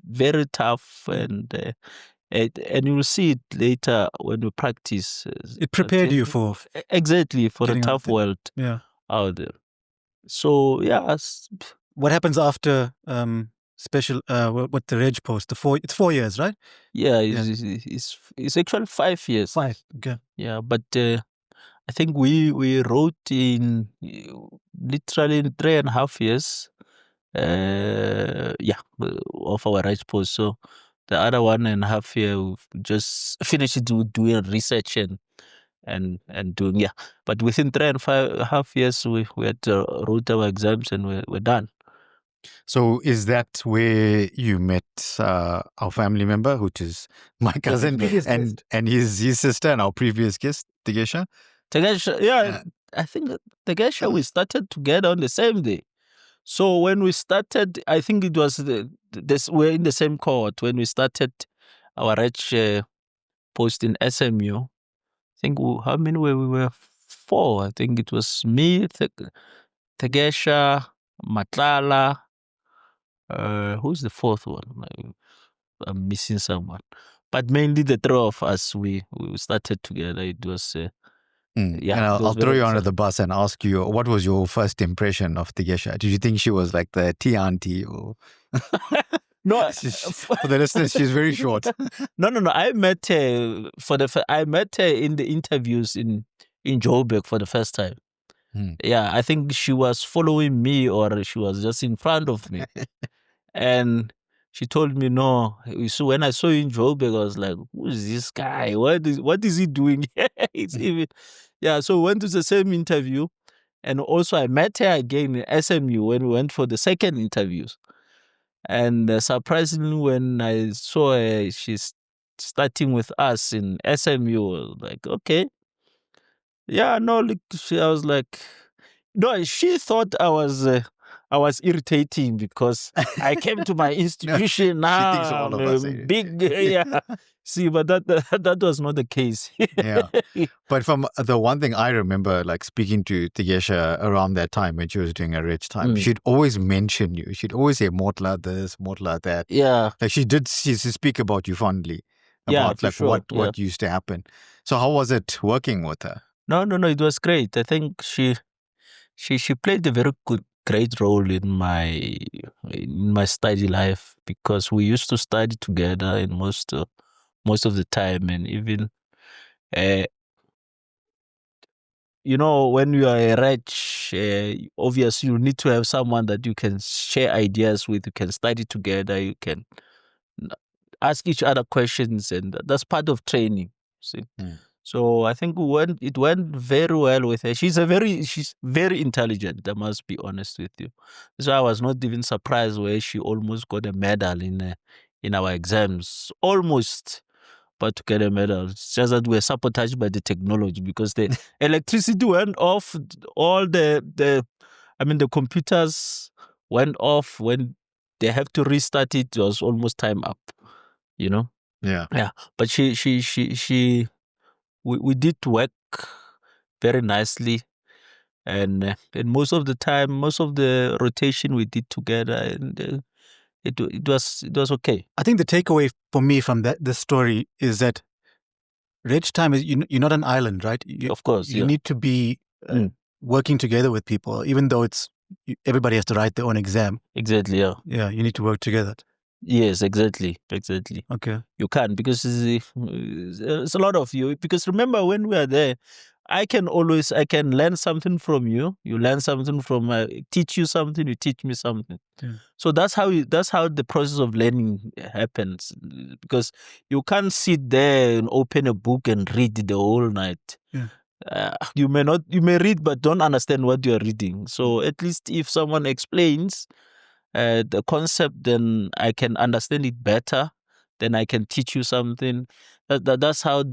B: very tough, and you will see it later when you practice.
A: It prepared you for
B: exactly for a tough world out there. So
A: what happens after special what the reg post? It's 4 years, right?
B: Yeah, it's actually 5 years.
A: 5, okay.
B: Yeah, but I think we wrote in literally 3.5 years. Of our reg post. So the other 1.5 year we've just finished doing research and doing But within 3.5 years we had wrote our exams and we're done.
C: So is that where you met our family member, which is my cousin and his sister and our previous guest, Tegesha?
B: Tegesha, I think Tegesha we started together on the same day. So when we started, I think it was we're in the same cohort when we started our reg post in SMU. I think how many were we? Were 4. I think it was me, Tegesha, Matlala. Who's the 4th one? I'm missing someone. But mainly the three of us, we started together. It was,
C: and I'll throw you under the bus and ask you, what was your first impression of Tigesha? Did you think she was like the tea auntie or?
B: No,
C: for the listeners, she's very short.
B: No. I met her in the interviews in Joburg for the first time. Yeah, I think she was following me or she was just in front of me. And she told me, no. So when I saw you in Joburg, I was like, who is this guy? What is he doing? It's even, yeah, so we went to the same interview. And also I met her again in SMU when we went for the second interviews. And surprisingly, when I saw her, she's starting with us in SMU, I was like, okay. Yeah, no, look, I was like, no, she thought I was irritating because I came to my institution now.
C: She thinks all of us are
B: big, yeah. See, but that was not the case.
C: Yeah. But from the one thing I remember, like speaking to Tigesha around that time when she was doing her rich time, she'd always mention you. She'd always say Motla this, Motla that.
B: Yeah.
C: Like she speak about you fondly. About like
B: sure.
C: what used to happen. So how was it working with her?
B: No, it was great. I think she played a very great role in my study life because we used to study together in most of the time, and even when you are a rich, obviously you need to have someone that you can share ideas with, you can study together, you can ask each other questions, and that's part of training. See? So I think it went very well with her. She's very intelligent, I must be honest with you. So I was not even surprised where she almost got a medal in our exams. Almost, but to get a medal. It's just that we're sabotaged by the technology because the electricity went off, all the computers went off. When they have to restart it was almost time up,
C: Yeah.
B: Yeah. But we did work very nicely, and most of the time, most of the rotation we did together, and it was okay.
A: I think the takeaway for me from this story is that rich time is you're not an island, right?
B: Of course,
A: you need to be working together with people, even though everybody has to write their own exam.
B: Exactly, yeah.
A: Yeah, you need to work together.
B: Yes, exactly.
A: Okay.
B: You can, because it's a lot of you. Because remember, when we are there, I can learn something from you. You learn something from teach you something. You teach me something.
A: Yeah.
B: So that's how the process of learning happens. Because you can't sit there and open a book and read the whole night.
A: Yeah.
B: You may read but don't understand what you are reading. So at least if someone explains the concept, then I can understand it better. Then I can teach you something. That's how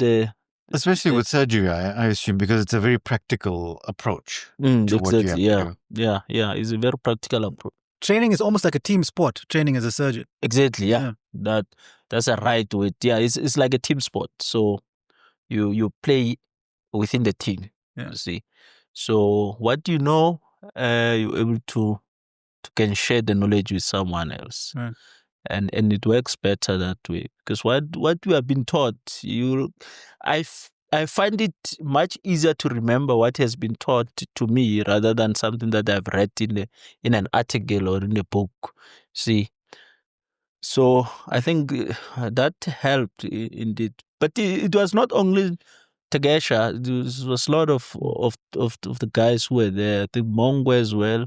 C: especially with surgery, I assume, because it's a very practical approach to what you have to
B: do. Yeah, it's a very practical approach.
A: Training is almost like a team sport. Training as a surgeon.
B: Exactly. Yeah. That's a right way. Yeah, it's like a team sport. So you play within the team.
A: Yeah.
B: You see. So what you know, you're able to can share the knowledge with someone else.
A: Right.
B: And it works better that way, because what we have been taught, I find it much easier to remember what has been taught to me rather than something that I've read in an article or in a book. See, so I think that helped indeed. But it was not only Tagesha. There was a lot of the guys who were there. I think Mongo as well.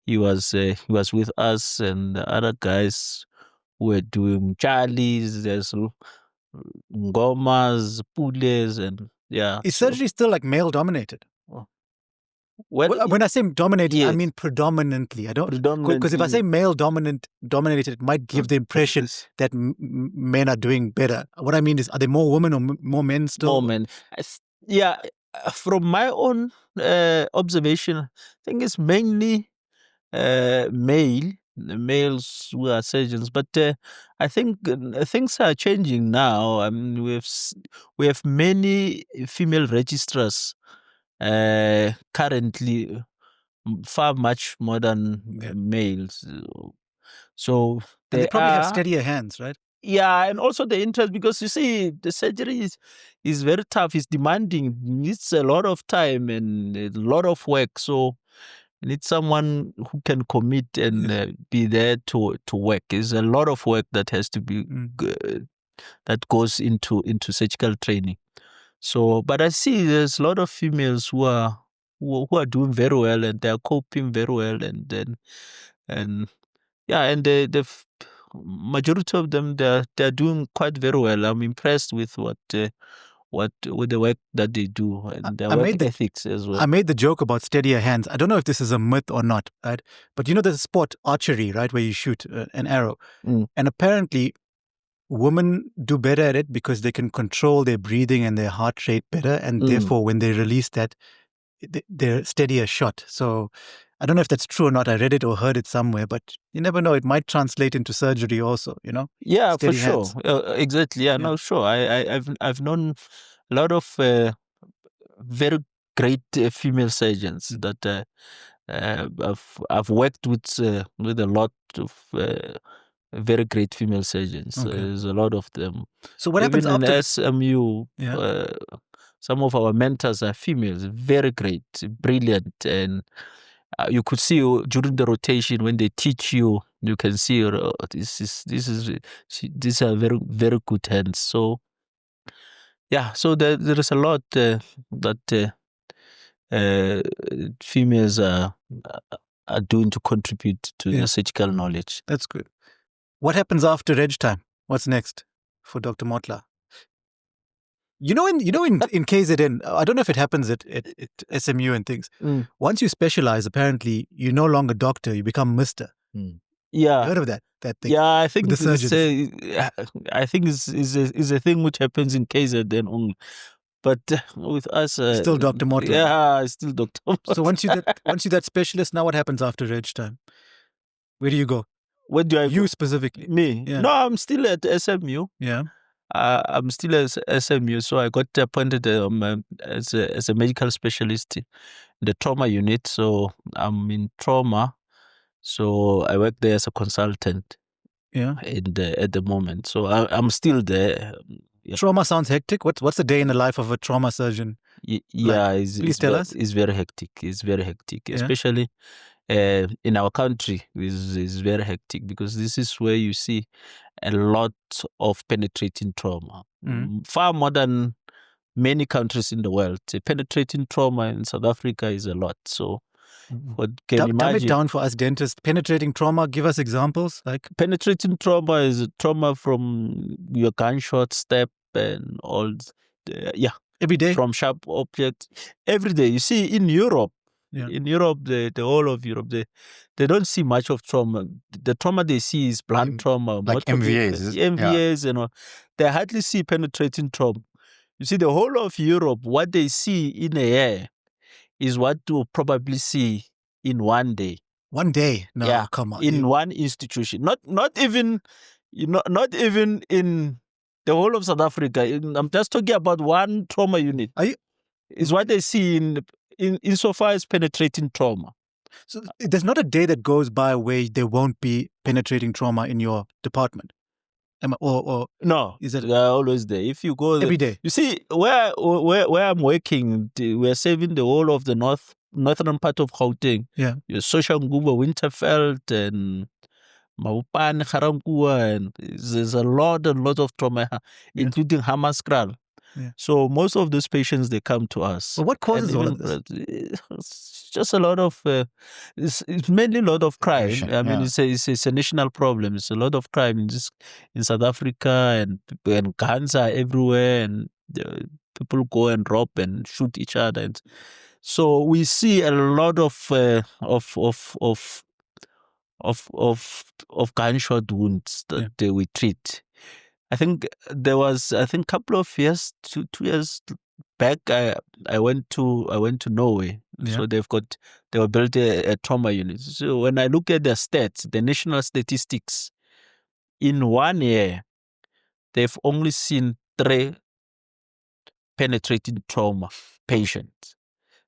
B: He was with us, and the other guys were doing Charlies. There's Ngomas, Pules, and yeah.
A: Is surgery still like male dominated?
B: Well,
A: when I say dominated,
B: yes.
A: I mean predominantly. I don't, because if I say male dominated, it might give the impression that men are doing better. What I mean is, are there more women or more men still?
B: More men. Yeah, from my own observation, I think it's mainly males who are surgeons, but I think things are changing now. I mean, we have many female registrars currently, far much more than males. So
A: they probably have steadier hands, right?
B: Yeah, and also the interest, because you see, the surgery is very tough. It's demanding. Needs a lot of time and a lot of work. So you need someone who can commit and be there to work. It's a lot of work that has to be that goes into surgical training. So, but I see there's a lot of females who are doing very well, and they are coping very well, and yeah, and the majority of them, they're doing quite very well. I'm impressed with with the work that they do, and their work ethics as well.
A: I made the joke about steadier hands. I don't know if this is a myth or not, right? But you know the sport archery, right, where you shoot an arrow, and apparently women do better at it because they can control their breathing and their heart rate better, and therefore when they release that, they're steadier shot. So I don't know if that's true or not. I read it or heard it somewhere, but you never know. It might translate into surgery also, you know?
B: Yeah,
A: Steady
B: for sure. Exactly. Yeah, no, sure. I've known a lot of very great female surgeons that I've worked with a lot of very great female surgeons.
A: Okay.
B: There's a lot of them.
A: So what happens
B: Even
A: after
B: in SMU? Some of our mentors are females, very great, brilliant, and you could see during the rotation when they teach you, you can see these are very, very good hands. So yeah, so there is a lot that females are doing to contribute to the surgical knowledge.
A: That's good. What happens after Reg time? What's next for Dr. Motla? In KZN, I don't know if it happens at SMU and things. Once you specialize, apparently you're no longer doctor, you become Mister.
B: Yeah,
A: you heard of that thing?
B: Yeah, I think
A: the surgeons.
B: I think is a thing which happens in KZN only. But with us,
A: still Dr. Motla.
B: Yeah, still Dr. Motla.
A: So once you're that specialist, now what happens after Reg time? Where do you go?
B: Where do I
A: you
B: go?
A: Specifically?
B: Me? Yeah. No, I'm still at SMU.
A: Yeah.
B: I'm still at SMU, so I got appointed as a medical specialist in the trauma unit. So I'm in trauma. So I work there as a consultant.
A: Yeah.
B: At the moment, so I'm still there.
A: Yeah. Trauma sounds hectic. What's the day in the life of a trauma surgeon?
B: Yeah,
A: like? Please tell us.
B: It's very hectic. It's very hectic, especially in our country. Is very hectic because this is where you see a lot of penetrating trauma, far more than many countries in the world. Penetrating trauma in South Africa is a lot. So, what can imagine?
A: Dumb it down for us dentists. Penetrating trauma. Give us examples. Like
B: penetrating trauma is a trauma from your gunshot, step, and all.
A: Every day
B: from sharp objects. Every day. You see, in Europe. In Europe, the whole of Europe, they don't see much of trauma. The trauma they see is blunt trauma,
C: like
B: MVAs, and all. They hardly see penetrating trauma. You see, the whole of Europe, what they see in a year is what you'll probably see in one day.
A: One day? No, come on.
B: In one institution. Not even in the whole of South Africa. I'm just talking about one trauma unit. Is what they see in so far as penetrating trauma.
A: So there's not a day that goes by where there won't be penetrating trauma in your department?
B: No,
A: is it
B: always there? If you go
A: every day,
B: you see where I'm working, we're saving the whole of the northern part of Gauteng.
A: Yeah,
B: your Soshanguve, Winterveld, and Maupan, Garankuwa, and there's a lot of trauma, including Hammanskraal.
A: Yeah.
B: So most of those patients, they come to us.
A: Well, what causes all of this?
B: It's just a lot of, it's mainly a lot of crime. I mean, it's a national problem. It's a lot of crime in South Africa, and guns are everywhere, and people go and rob and shoot each other. And so we see a lot of gunshot wounds that we treat. I think there was a couple of years, 2 years back, I went to Norway. So they were built a trauma unit. So when I look at the stats, the national statistics, in 1 year, they've only seen 3 penetrating trauma patients.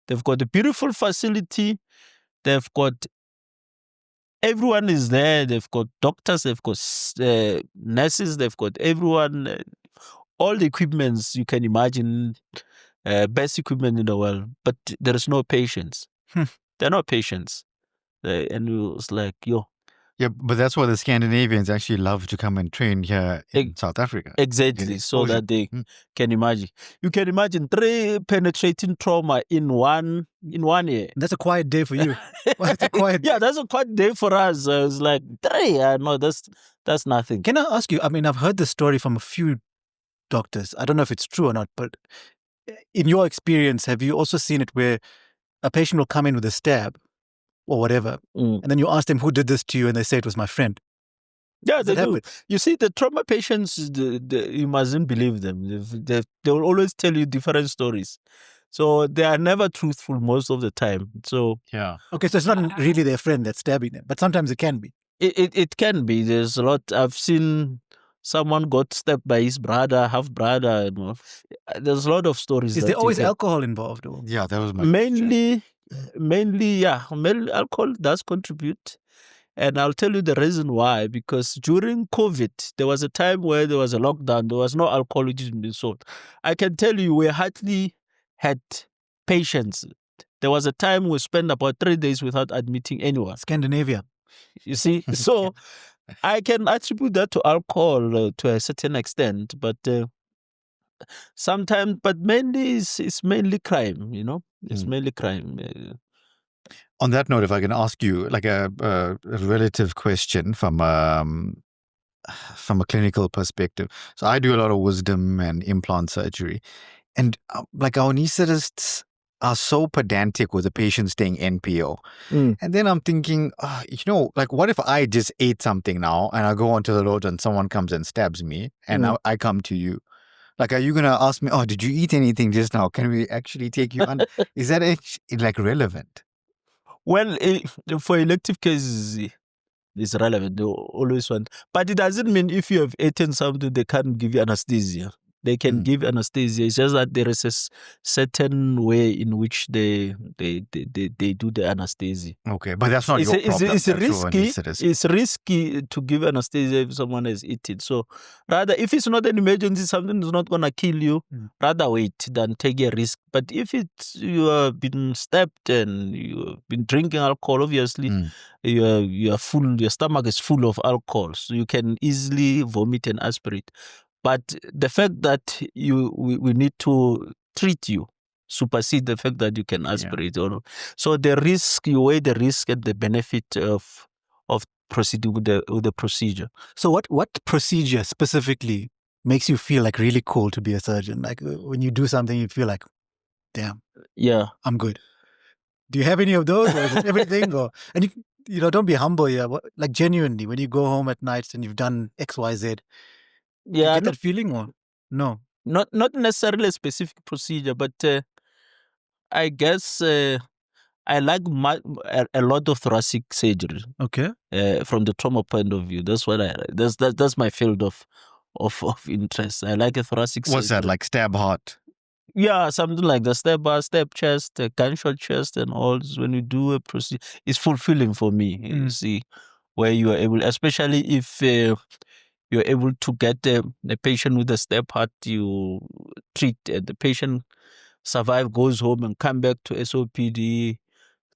B: They've got a beautiful facility. They've got everyone is there. They've got doctors, they've got nurses, they've got everyone, all the equipments you can imagine, best equipment in the world, but there is no patients. There are no patients. And it was like, yo.
C: Yeah, but that's why the Scandinavians actually love to come and train here in South Africa.
B: Exactly, so that they can imagine. You can imagine 3 penetrating trauma in one year.
A: That's a quiet day for you. That's a quiet
B: Yeah, that's a quiet day for us. It's like 3. No, that's nothing.
A: Can I ask you? I mean, I've heard this story from a few doctors. I don't know if it's true or not, but in your experience, have you also seen it where a patient will come in with a stab or whatever, and then you ask them who did this to you, and they say it was my friend?
B: Yeah, they do. You see, the trauma patients, you mustn't believe them. They will always tell you different stories. So they are never truthful most of the time. So
C: yeah.
A: Okay, so it's not really their friend that's stabbing them, but sometimes it can be.
B: It can be. There's a lot. I've seen someone got stabbed by his brother, half brother. There's a lot of stories.
A: Is there always alcohol involved? Or?
C: Yeah, that was my
B: mainly, yeah. Alcohol does contribute. And I'll tell you the reason why. Because during COVID, there was a time where there was a lockdown. There was no alcohol which is being sold. I can tell you, we hardly had patients. There was a time we spent about 3 days without admitting anyone.
A: Scandinavia.
B: You see? So I can attribute that to alcohol to a certain extent, but sometimes, but mainly it's mainly crime, you know? It's mainly crime.
C: On that note, if I can ask you like a relative question from a clinical perspective. So I do a lot of wisdom and implant surgery, and like our anesthetists are so pedantic with the patient staying NPO. And then I'm thinking, like what if I just ate something now and I go onto the road and someone comes and stabs me and I come to you? Like, are you going to ask me, oh, did you eat anything just now? Can we actually take you on? Is that like relevant?
B: Well, for elective cases, it's relevant. They always want. But it doesn't mean if you have eaten something, they can't give you anesthesia. They can give anesthesia. It's just that there is a certain way in which they do the anesthesia.
C: Okay, but that's not your problem.
B: It's risky. It's risky to give anesthesia if someone has eaten. So rather, if it's not an emergency, something is not going to kill you, rather wait than take a risk. But if you have been stabbed and you have been drinking alcohol, obviously you are full. Your stomach is full of alcohol, so you can easily vomit and aspirate. But the fact that we need to treat you supersede the fact that you can aspirate. Yeah. So the risk, you weigh the risk and the benefit of proceeding with the procedure.
A: So what procedure specifically makes you feel like really cool to be a surgeon? Like when you do something, you feel like, damn,
B: yeah,
A: I'm good. Do you have any of those, or is it everything? And you don't be humble here. Like genuinely, when you go home at night and you've done X, Y, Z. Yeah, you get that feeling, or no?
B: Not necessarily a specific procedure, but I guess I like a lot of thoracic surgery.
A: Okay.
B: From the trauma point of view, that's what that's my field of interest. I like a thoracic surgery.
C: What's that, like stab heart?
B: Yeah, something like the stab heart, stab chest, gunshot chest, and all. When you do a procedure, it's fulfilling for me. You see, where you are able, especially if you're able to get the patient with a stab heart, you treat the patient, survive, goes home and come back to SOPD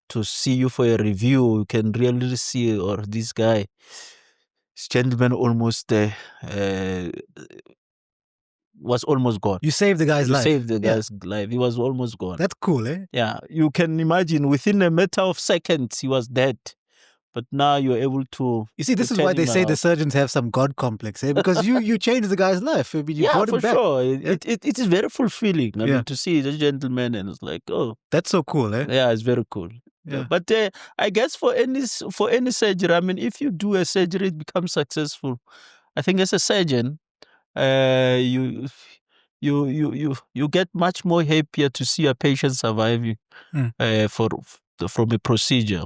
B: to see you for a review. You can really see, or this guy, this gentleman almost was almost gone.
A: You saved the guy's life.
B: You saved the guy's life. He was almost gone.
A: That's cool, eh?
B: Yeah, you can imagine within a matter of seconds he was dead. But now you're able to.
A: You see, this is why they say the surgeons have some God complex, eh? Because you changed the guy's life. I mean, you brought him back.
B: Sure. It is very fulfilling. I mean, to see the gentleman, and it's like, oh,
A: that's so cool, eh?
B: Yeah, it's very cool. Yeah. But I guess for any surgery, I mean, if you do a surgery, it becomes successful. I think as a surgeon, you get much more happier to see a patient surviving from a procedure.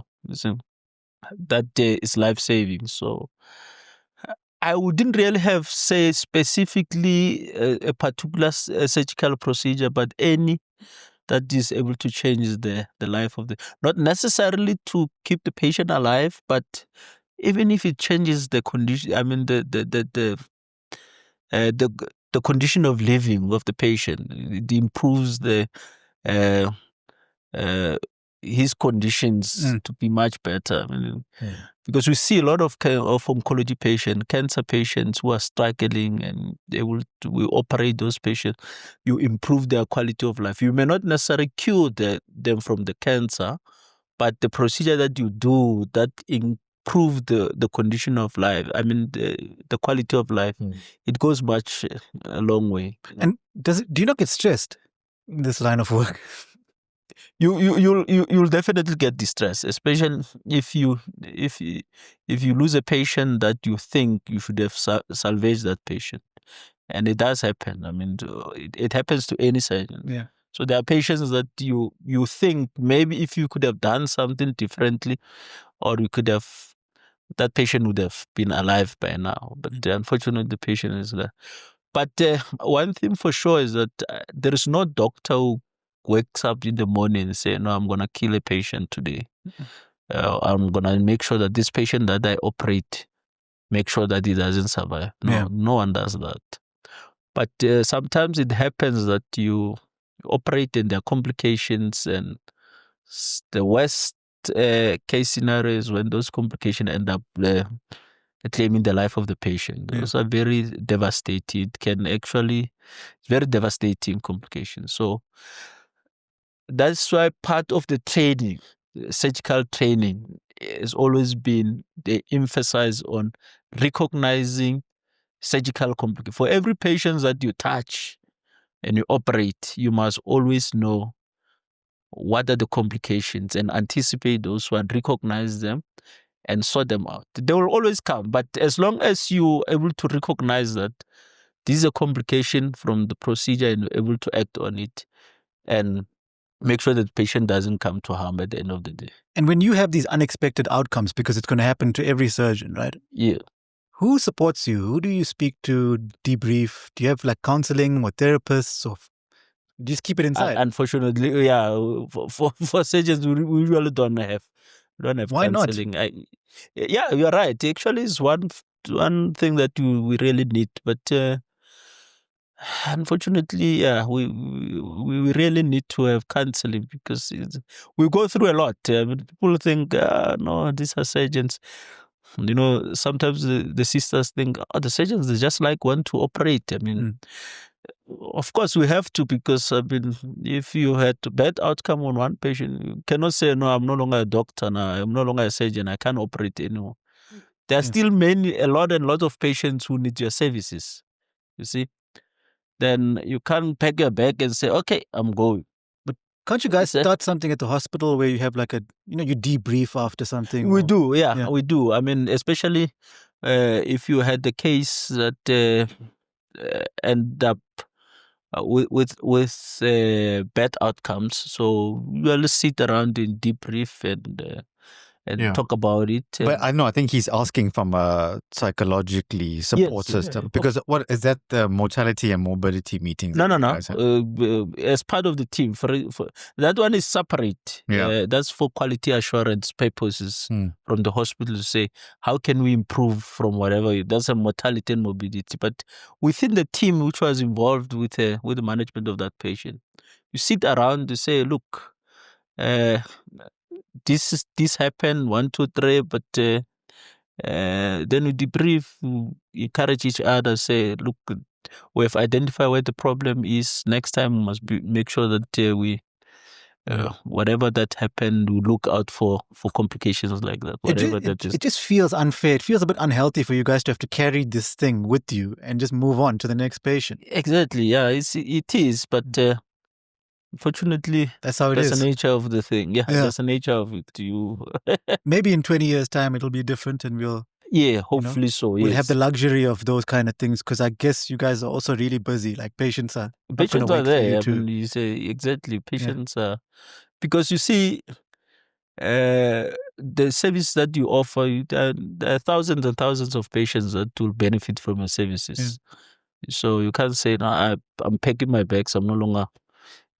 B: That is life-saving. So I wouldn't really have, say, specifically a particular surgical procedure, but any that is able to change the life of not necessarily to keep the patient alive, but even if it changes the condition, I mean the condition of living of the patient, it improves uh, his conditions to be much better. I mean, because we see a lot of oncology patients, cancer patients who are struggling, and we operate those patients. You improve their quality of life. You may not necessarily cure them from the cancer, but the procedure that you do that improve the condition of life, I mean the quality of life, it goes a long way.
A: And do you not get stressed in this line of work?
B: You'll definitely get distressed, especially if you lose a patient that you think you should have salvaged that patient, and it does happen. I mean, it happens to any surgeon.
A: Yeah.
B: So there are patients that you think maybe if you could have done something differently, or you could have, that patient would have been alive by now. But unfortunately, the patient is there. But one thing for sure is that there is no doctor who wakes up in the morning and say, no, I'm going to kill a patient today. I'm going to make sure that this patient that I operate, make sure that he doesn't survive. No, no one does that. But sometimes it happens that you operate and there are complications, and the worst case scenario is when those complications end up claiming the life of the patient. Those are very devastating. It can actually, very devastating complications. So that's why part of the training, surgical training, has always been the emphasis on recognizing surgical complications. For every patient that you touch and you operate, you must always know what are the complications and anticipate those one, recognize them and sort them out. They will always come, but as long as you're able to recognize that this is a complication from the procedure and you're able to act on it and make sure that the patient doesn't come to harm at the end of the day.
A: And when you have these unexpected outcomes, because it's going to happen to every surgeon, right?
B: Yeah.
A: Who supports you? Who do you speak to, debrief? Do you have like counseling or therapists, or just keep it inside?
B: Unfortunately, yeah, for surgeons, we usually don't have
A: Why
B: counseling.
A: not?
B: Yeah, you're right. Actually, it's one thing that we really need, but unfortunately, yeah, we really need to have counseling because we go through a lot. People think, no, these are surgeons. You know, sometimes the sisters think, oh, the surgeons, they just want to operate. I mean, of course we have to, because I mean, if you had a bad outcome on one patient, you cannot say, no, I'm no longer a doctor now, I'm no longer a surgeon, I can't operate anymore. There are still a lot of patients who need your services, you see. Then you can't pack your bag and say, okay, I'm going.
A: But can't you guys start something at the hospital where you have like you debrief after something?
B: We do, we do. I mean, especially if you had the case that end up with bad outcomes. So we'll sit around and debrief and talk about it.
C: But I think he's asking from a psychologically support system. Because what is that, the mortality and morbidity meetings?
B: No. As part of the team, for that one is separate. That's for quality assurance purposes from the hospital to say, how can we improve from whatever? That's a mortality and morbidity. But within the team which was involved with the management of that patient, you sit around to say, look, this happened, 1, 2, 3, but then we debrief, we encourage each other, say, look, we have identified where the problem is. Next time we must make sure that we whatever that happened, we look out for complications like that.
A: It just feels unfair. It feels a bit unhealthy for you guys to have to carry this thing with you and just move on to the next patient.
B: Exactly, yeah, it is, but unfortunately,
A: that's how it
B: is.
A: That's
B: the nature of the thing. Yeah, that's the nature of it.
A: Maybe in 20 years' time, it'll be different and we'll...
B: Yeah, hopefully so,
A: we'll have the luxury of those kind of things, because I guess you guys are also really busy. Like patients are there.
B: I mean, you say exactly, patients are... Because you see, the service that you offer, there are thousands and thousands of patients that will benefit from your services. So you can't say, no, I'm packing my bags, I'm no longer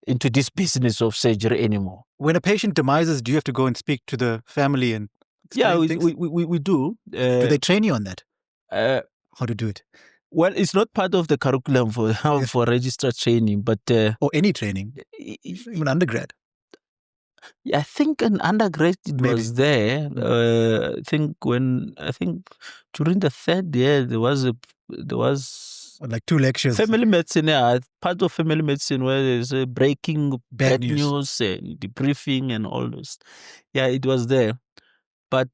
B: into this business of surgery anymore.
A: When a patient demises, do you have to go and speak to the family and explain things?
B: We do.
A: Do they train you on that? How to do it?
B: Well, it's not part of the curriculum for for registrar training, but
A: or any training, even undergrad.
B: I think an undergrad was there. I think during the third year there was
A: like 2 lectures.
B: Family medicine, part of family medicine where there's breaking bad news, debriefing and all those. Yeah, it was there. But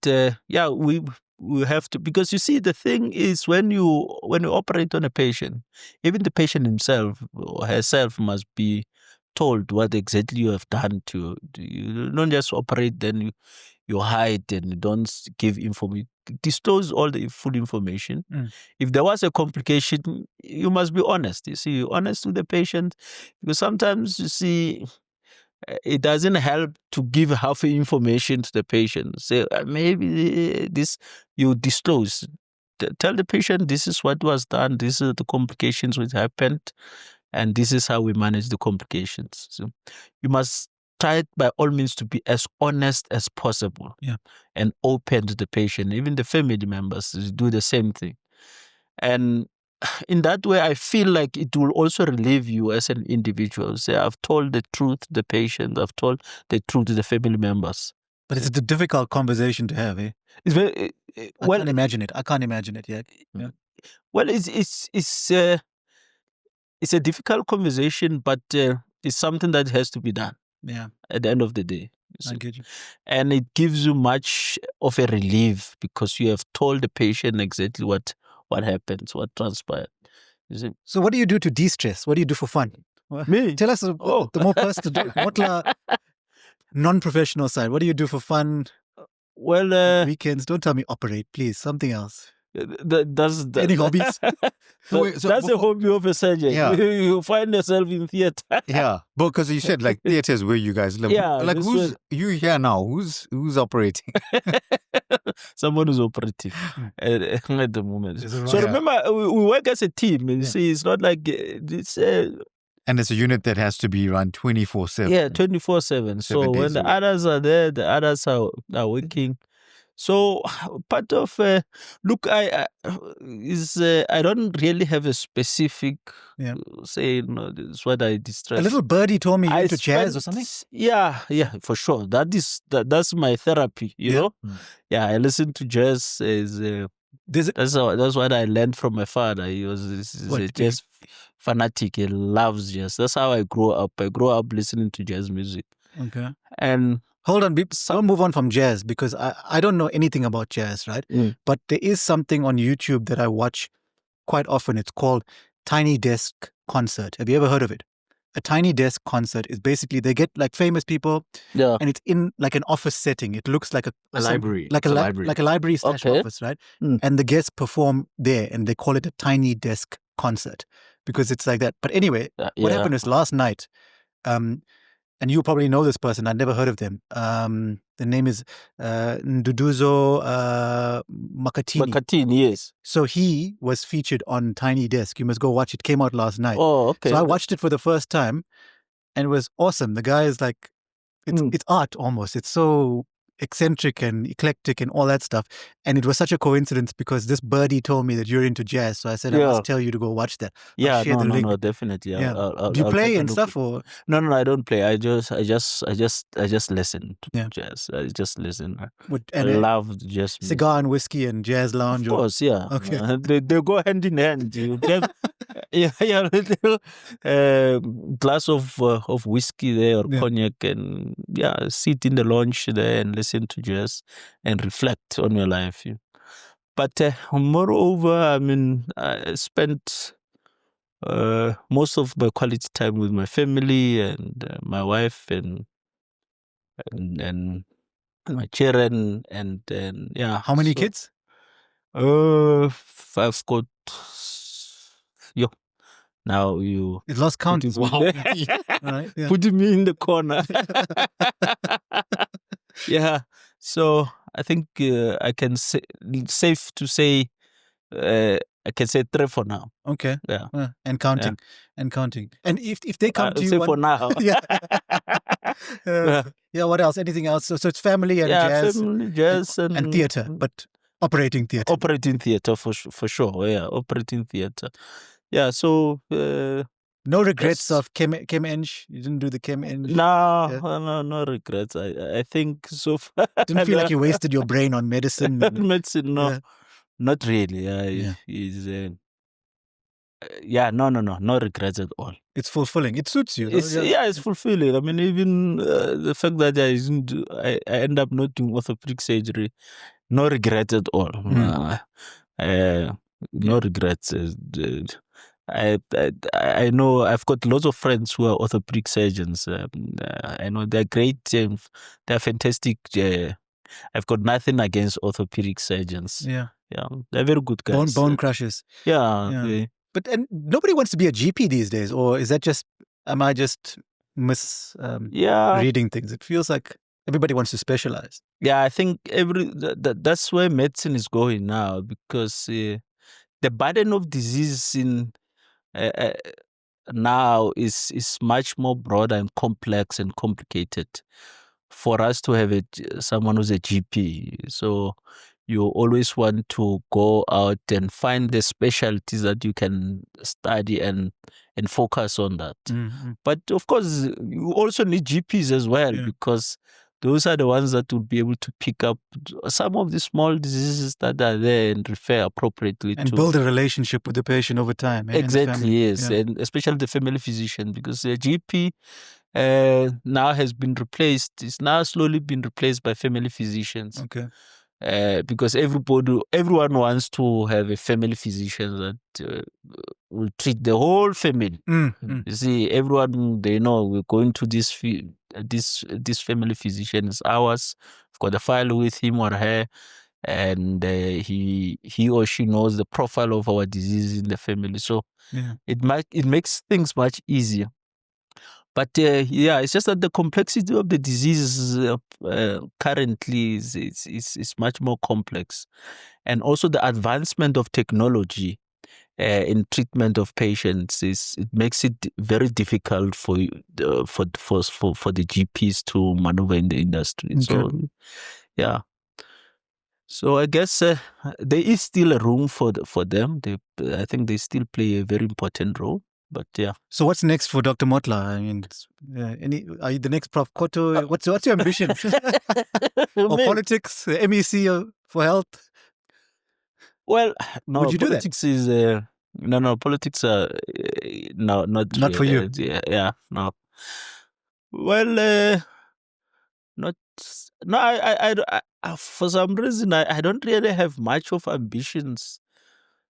B: we have to, because you see, the thing is when you operate on a patient, even the patient himself or herself must be told what exactly you have done to you. Don't just operate, then you hide and you don't give information. Disclose all the full information. If there was a complication, you must be honest. You see, honest with the patient, because sometimes you see, it doesn't help to give half information to the patient. Say, maybe this, you disclose. Tell the patient this is what was done, these are the complications which happened, and this is how we manage the complications. So you must try by all means to be as honest as possible and open to the patient. Even the family members do the same thing. And in that way, I feel like it will also relieve you as an individual. Say, I've told the truth to the patient, I've told the truth to the family members. But
A: it's a difficult conversation to have, eh?
B: It's very,
A: I can't imagine it. I can't imagine it yet. Yeah.
B: Well, it's a difficult conversation, but it's something that has to be done.
A: Yeah.
B: At the end of the day.
A: I get you.
B: And it gives you much of a relief because you have told the patient exactly what happens, what transpired. You see?
A: So what do you do to de-stress? What do you do for fun?
B: Me?
A: Tell us the more personal, Motla, non-professional side. What do you do for fun?
B: Well,
A: weekends. Don't tell me operate, please. Something else.
B: Any
A: hobbies?
B: That's a hobby of a surgeon.
C: Yeah.
B: You find yourself in theater.
C: Yeah, because you said like theaters where you guys live.
B: Yeah,
C: like you here now? Who's operating?
B: Someone who's operating at the moment. So remember, we work as a team. You see, it's not like it's.
C: And it's a unit that has to be run 24/7.
B: Yeah, 24/7. So when the others are there, the others are working. So part of look, I don't really have a specific say. This is what I distress.
A: A little birdie told me you're into jazz or something.
B: Yeah, for sure. That's my therapy. You know. Yeah, I listen to jazz. That's what I learned from my father. He was a jazz fanatic. He loves jazz. That's how I grew up. I grew up listening to jazz music.
A: Okay.
B: And
A: hold on, don't move on from jazz because I don't know anything about jazz, right? But there is something on YouTube that I watch quite often. It's called Tiny Desk Concert. Have you ever heard of it? A Tiny Desk Concert is basically they get like famous people, and it's in like an office setting. It looks like a
C: library,
A: like a library / office, right? And the guests perform there, and they call it a Tiny Desk Concert because it's like that. But anyway, what happened is last night. And you probably know this person. I'd never heard of them. The name is Nduduzo Makatini.
B: Makatini, yes.
A: So he was featured on Tiny Desk. You must go watch it. Came out last night.
B: Oh, okay.
A: So I watched it for the first time, and it was awesome. The guy is like, it's art almost. It's so eccentric and eclectic and all that stuff. And it was such a coincidence because this birdie told me that you're into jazz. So I said, I must tell you to go watch that.
B: No, definitely.
A: Yeah. Do you play and stuff or?
B: No, I don't play. I just listen to jazz. I just listen. I love jazz music.
A: Cigar and whiskey and jazz lounge.
B: Of course, yeah.
A: Okay.
B: They go hand in hand. You just, glass of whiskey there or cognac and sit in the lounge there and listen to jazz and reflect on your life. But moreover, I mean, I spent most of my quality time with my family and my wife and my children and
A: How many kids?
B: I've got now you
A: it lost count.
B: Wow.
A: Right,
B: putting me in the corner. So I think I can say safe to say I can say 3 for now.
A: Okay.
B: Yeah.
A: And counting. And counting. And if they come to you...
B: say for now.
A: Yeah, what else? Anything else? So it's family and jazz.
B: Family, jazz
A: and theatre, but operating theatre.
B: Operating theatre for sure. Yeah, operating theatre. Yeah, so...
A: no regrets of Chem Eng? You didn't do the Chem Eng?
B: No regrets. I think so far.
A: Didn't feel like you wasted your brain on medicine?
B: Medicine, no. Not really. No regrets at all.
A: It's fulfilling. It suits you.
B: It's fulfilling. I mean, even the fact that I end up not doing orthopedic surgery, no regret at all. No regrets. I know I've got lots of friends who are orthopedic surgeons. I know they're great. They're fantastic. I've got nothing against orthopedic surgeons.
A: Yeah,
B: they're very good guys.
A: Bone crushers.
B: Yeah.
A: But nobody wants to be a GP these days, or is that just? Am I just reading things? It feels like everybody wants to specialize.
B: Yeah, I think that's where medicine is going now, because the burden of disease in now is much more broad and complex and complicated for us to have someone who's a GP. So you always want to go out and find the specialties that you can study and focus on that.
A: Mm-hmm.
B: But of course, you also need GPs as well, because those are the ones that will be able to pick up some of the small diseases that are there and refer appropriately
A: and build a relationship with the patient over time.
B: Exactly, yes. And especially the family physician, because the GP now has been replaced. It's now slowly been replaced by family physicians.
A: Okay.
B: Because everyone wants to have a family physician that will treat the whole family. You see, everyone, they know we're going to this family physician is ours. We've got a file with him or her, and he or she knows the profile of our disease in the family. So it makes things much easier. But it's just that the complexity of the disease currently is much more complex, and also the advancement of technology in treatment of patients it makes it very difficult for the GPs to maneuver in the industry.
A: Okay.
B: So so I guess there is still a room for them. I think they still play a very important role. But yeah.
A: So what's next for Dr. Motla? I mean, are you the next Prof. Koto? What's your ambition? Or politics, MEC for health?
B: Well, no.
A: Would you
B: politics
A: do that?
B: Is no politics. No, not
A: for you.
B: No. Well, not. No, I for some reason I don't really have much of ambitions.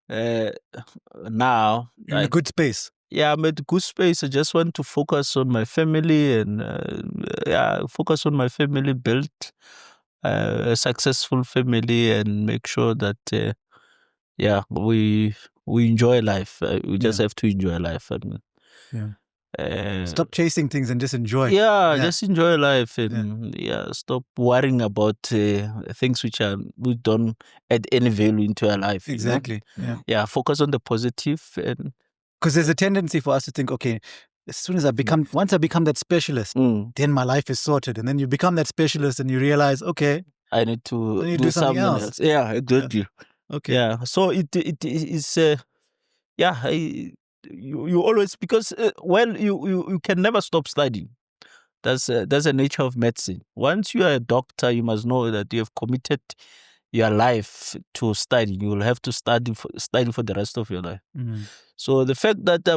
B: Now
A: you're in a good space.
B: Yeah, I'm at a good space. I just want to focus on my family and focus on my family, build a successful family, and make sure that we enjoy life. We just have to enjoy life. I mean,
A: stop chasing things and just enjoy.
B: Just enjoy life and stop worrying about things which don't add any value into our life.
A: Exactly.
B: Focus on the positive. And
A: because there's a tendency for us to think, okay, as soon as once I become that specialist, then my life is sorted. And then you become that specialist and you realize, okay,
B: I need to do something else. Yeah, exactly.
A: Okay.
B: Yeah. So it is. You always, because you can never stop studying. That's the nature of medicine. Once you are a doctor, you must know that you have committed your life to study. You will have to study for the rest of your life. So the fact that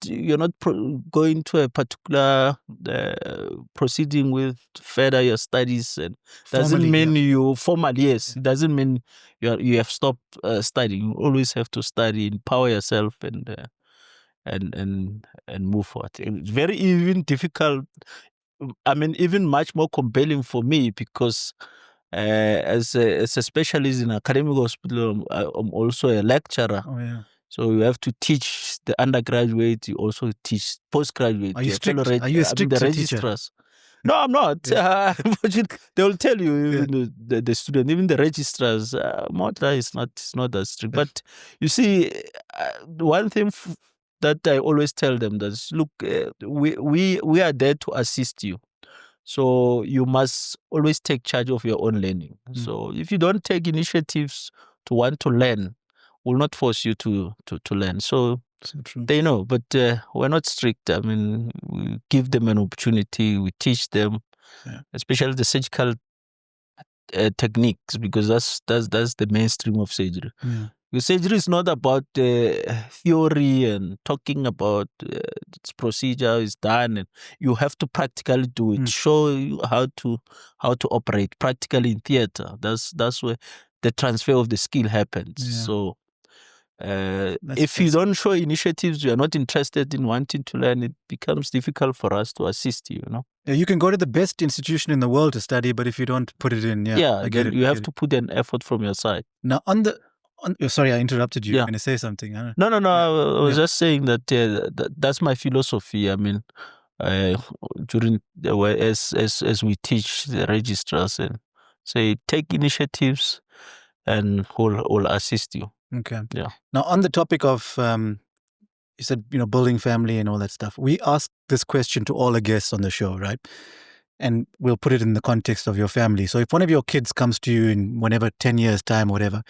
B: you're not going to a particular proceeding with further your studies, and doesn't mean you formally. Yes, it doesn't mean you have stopped studying. You always have to study, empower yourself, and move forward. It's very even difficult. I mean, even much more compelling for me, because as a specialist in academic hospital, I'm also a lecturer.
A: Oh, yeah.
B: So you have to teach the undergraduate, you also teach postgraduate.
A: Are you strict? Are you a strict
B: the
A: teacher?
B: registrars. No, I'm not. They will tell you, even the student, even the registrars, Motla is not that strict. But you see, one thing that I always tell them is, look, we are there to assist you. So you must always take charge of your own learning. So if you don't take initiatives to want to learn, we'll not force you to learn. So they know, but we're not strict. I mean, we give them an opportunity. We teach them, especially the surgical techniques, because that's the mainstream of surgery. Because surgery is not about theory and talking about its procedure is done, and you have to practically do it. Show you how to operate practically in theater. That's where the transfer of the skill happens. So if you don't show initiatives, you are not interested in wanting to learn, it becomes difficult for us to assist you.
A: Yeah, you can go to the best institution in the world to study, but if you don't put it in,
B: you have to put an effort from your side.
A: Now, sorry, I interrupted you. You're going to say something.
B: No. I was just saying that that's my philosophy. I mean, during as we teach the registrars and say, take initiatives, and we'll assist you.
A: Okay.
B: Yeah.
A: Now, on the topic of you said, building family and all that stuff, we ask this question to all the guests on the show, right? And we'll put it in the context of your family. So if one of your kids comes to you in whenever 10 years time or whatever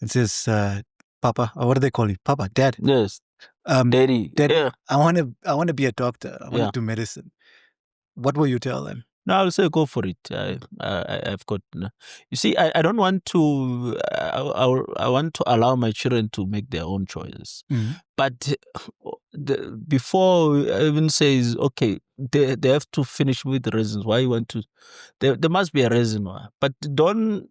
A: and says, Papa, or what do they call you? Papa, Dad.
B: Yes. Daddy. Yeah.
A: I want to be a doctor. I want to do medicine. What will you tell them?
B: No, I'll say go for it. I've got. You see, I don't want to. I want to allow my children to make their own choices. But before I even says, okay, they have to finish with the reasons why you want to. There must be a reason why. But don't.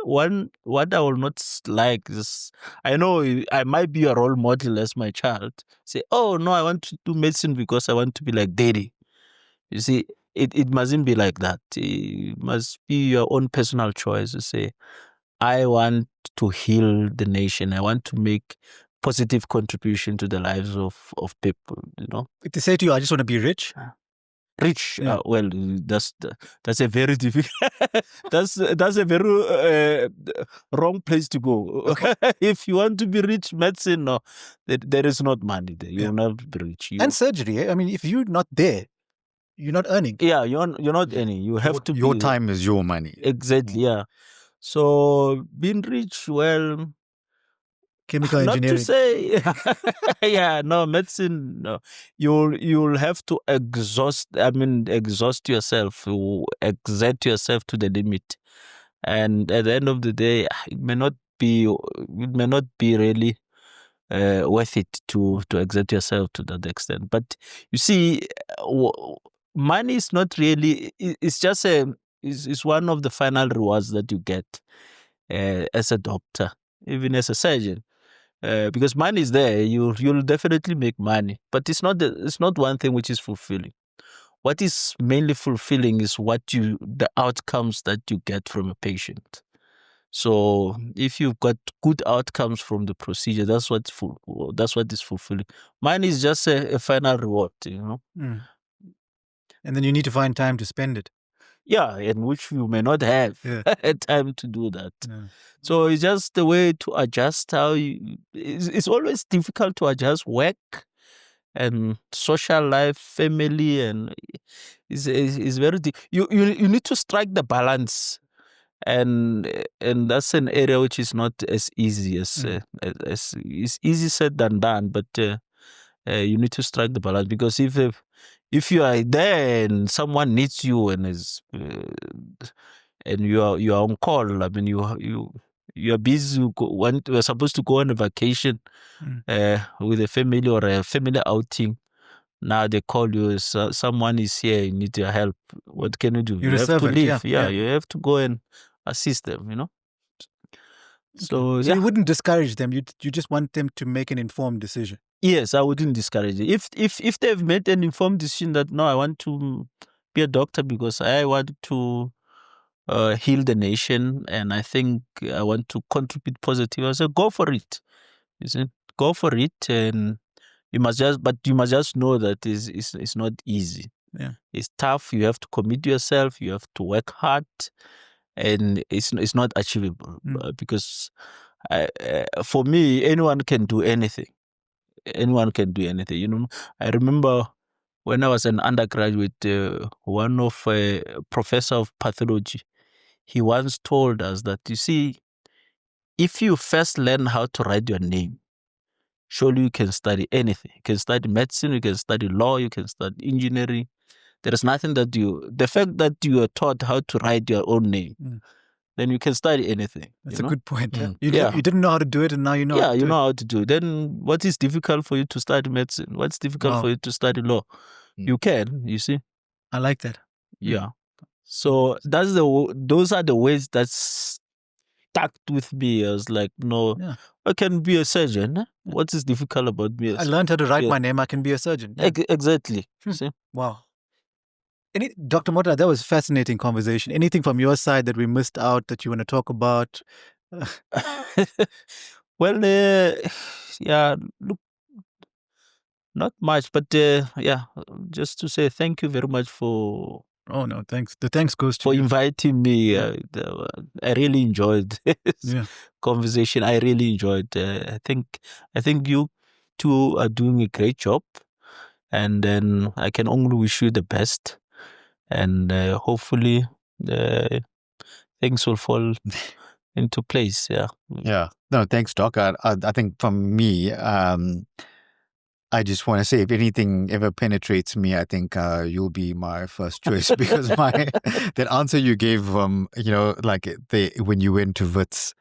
B: What I will not like is, I know I might be a role model as my child. Say, oh no, I want to do medicine because I want to be like Daddy. You see, it mustn't be like that. It must be your own personal choice to say, I want to heal the nation. I want to make positive contribution to the lives of people,
A: If they say to you, I just want to be rich.
B: Rich, well, that's a very difficult. that's a very wrong place to go. Okay. If you want to be rich, medicine, no, there is not money there. You will not be rich.
A: And surgery. I mean, if you're not there, you're not earning.
B: Yeah, you're not earning. You have to.
C: Your time is your money.
B: Exactly. Yeah. So being rich, well,
A: chemical engineering.
B: Not to say, medicine. No, you'll have to exhaust yourself, exert yourself to the limit, and at the end of the day, it may not be really worth it to exert yourself to that extent. But you see, money is not really. It's just it's one of the final rewards that you get as a doctor, even as a surgeon. Because money is there, you'll definitely make money, but it's not one thing which is fulfilling. What is mainly fulfilling is the outcomes that you get from a patient. So if you've got good outcomes from the procedure, that's what is fulfilling. Money is just a final reward,
A: And then you need to find time to spend it.
B: Yeah, and which you may not have time to do that. Yeah. So it's just the way to adjust it's always difficult to adjust work and social life, family, and it's very you need to strike the balance, and that's an area which is not as easy as it's easy said than done, but you need to strike the balance, because if you are there and someone needs you and and you are on call, I mean you are busy. You are supposed to go on a vacation with a family or a family outing. Now they call you, someone is here, you need your help. What can you do? You have to leave. Yeah, you have to go and assist them. Okay. So
A: you wouldn't discourage them. You just want them to make an informed decision.
B: Yes, I wouldn't discourage it. If they've made an informed decision that no, I want to be a doctor because I want to heal the nation and I think I want to contribute positive, I say go for it. You see, go for it, and you must just know that it's not easy.
A: Yeah.
B: It's tough. You have to commit yourself. You have to work hard, and it's not achievable because for me, anyone can do anything. Anyone can do anything. You know, I remember when I was an undergraduate, one of a professor of pathology, he once told us that, you see, if you first learn how to write your name, surely you can study anything. You can study medicine, you can study law, you can study engineering. There is nothing that the fact that you are taught how to write your own name, then you can study anything.
A: That's a good point. You
B: Yeah.
A: didn't know how to do it, and now you know how to do it.
B: Yeah, you know how to do it. Then what is difficult for you to study medicine? What's difficult for you to study law? You can, you see.
A: I like that.
B: Yeah. So those are the ways that stuck with me. I was like, no, I can be a surgeon. What is difficult about me?
A: I learned how to write my name. I can be a surgeon.
B: Exactly. See?
A: Wow. Dr. Motla, that was a fascinating conversation. Anything from your side that we missed out that you want to talk about?
B: Well, yeah, look, not much, but yeah, just to say thank you very much for.
A: Oh no, thanks. The thanks goes to
B: for
A: you.
B: inviting me. I really enjoyed this conversation. I really enjoyed. I think you two are doing a great job, and then I can only wish you the best, and hopefully things will fall into place. Yeah.
C: Yeah. No, thanks, Doc. I think from me, I just want to say, if anything ever penetrates me, I think you'll be my first choice because that answer you gave, like when you went to Wits,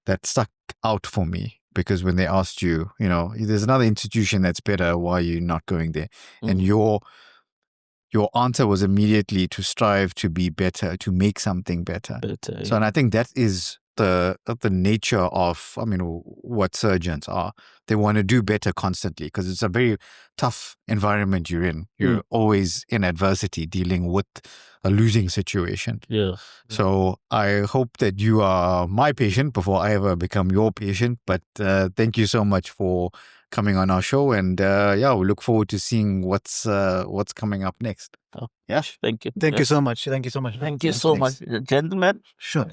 C: that stuck out for me because when they asked you, there's another institution that's better, why are you not going there? And your answer was immediately to strive to be better, to make something better. So, and I think that is the nature of, what surgeons are. They want to do better constantly because it's a very tough environment you're in. You're always in adversity, dealing with a losing situation.
B: Yeah.
C: So I hope that you are my patient before I ever become your patient. But thank you so much for coming on our show, and we look forward to seeing what's coming up next.
B: Yeah, thank you.
A: Thank you so much. Thank you so much.
B: Thank you so much, gentlemen.
A: Sure.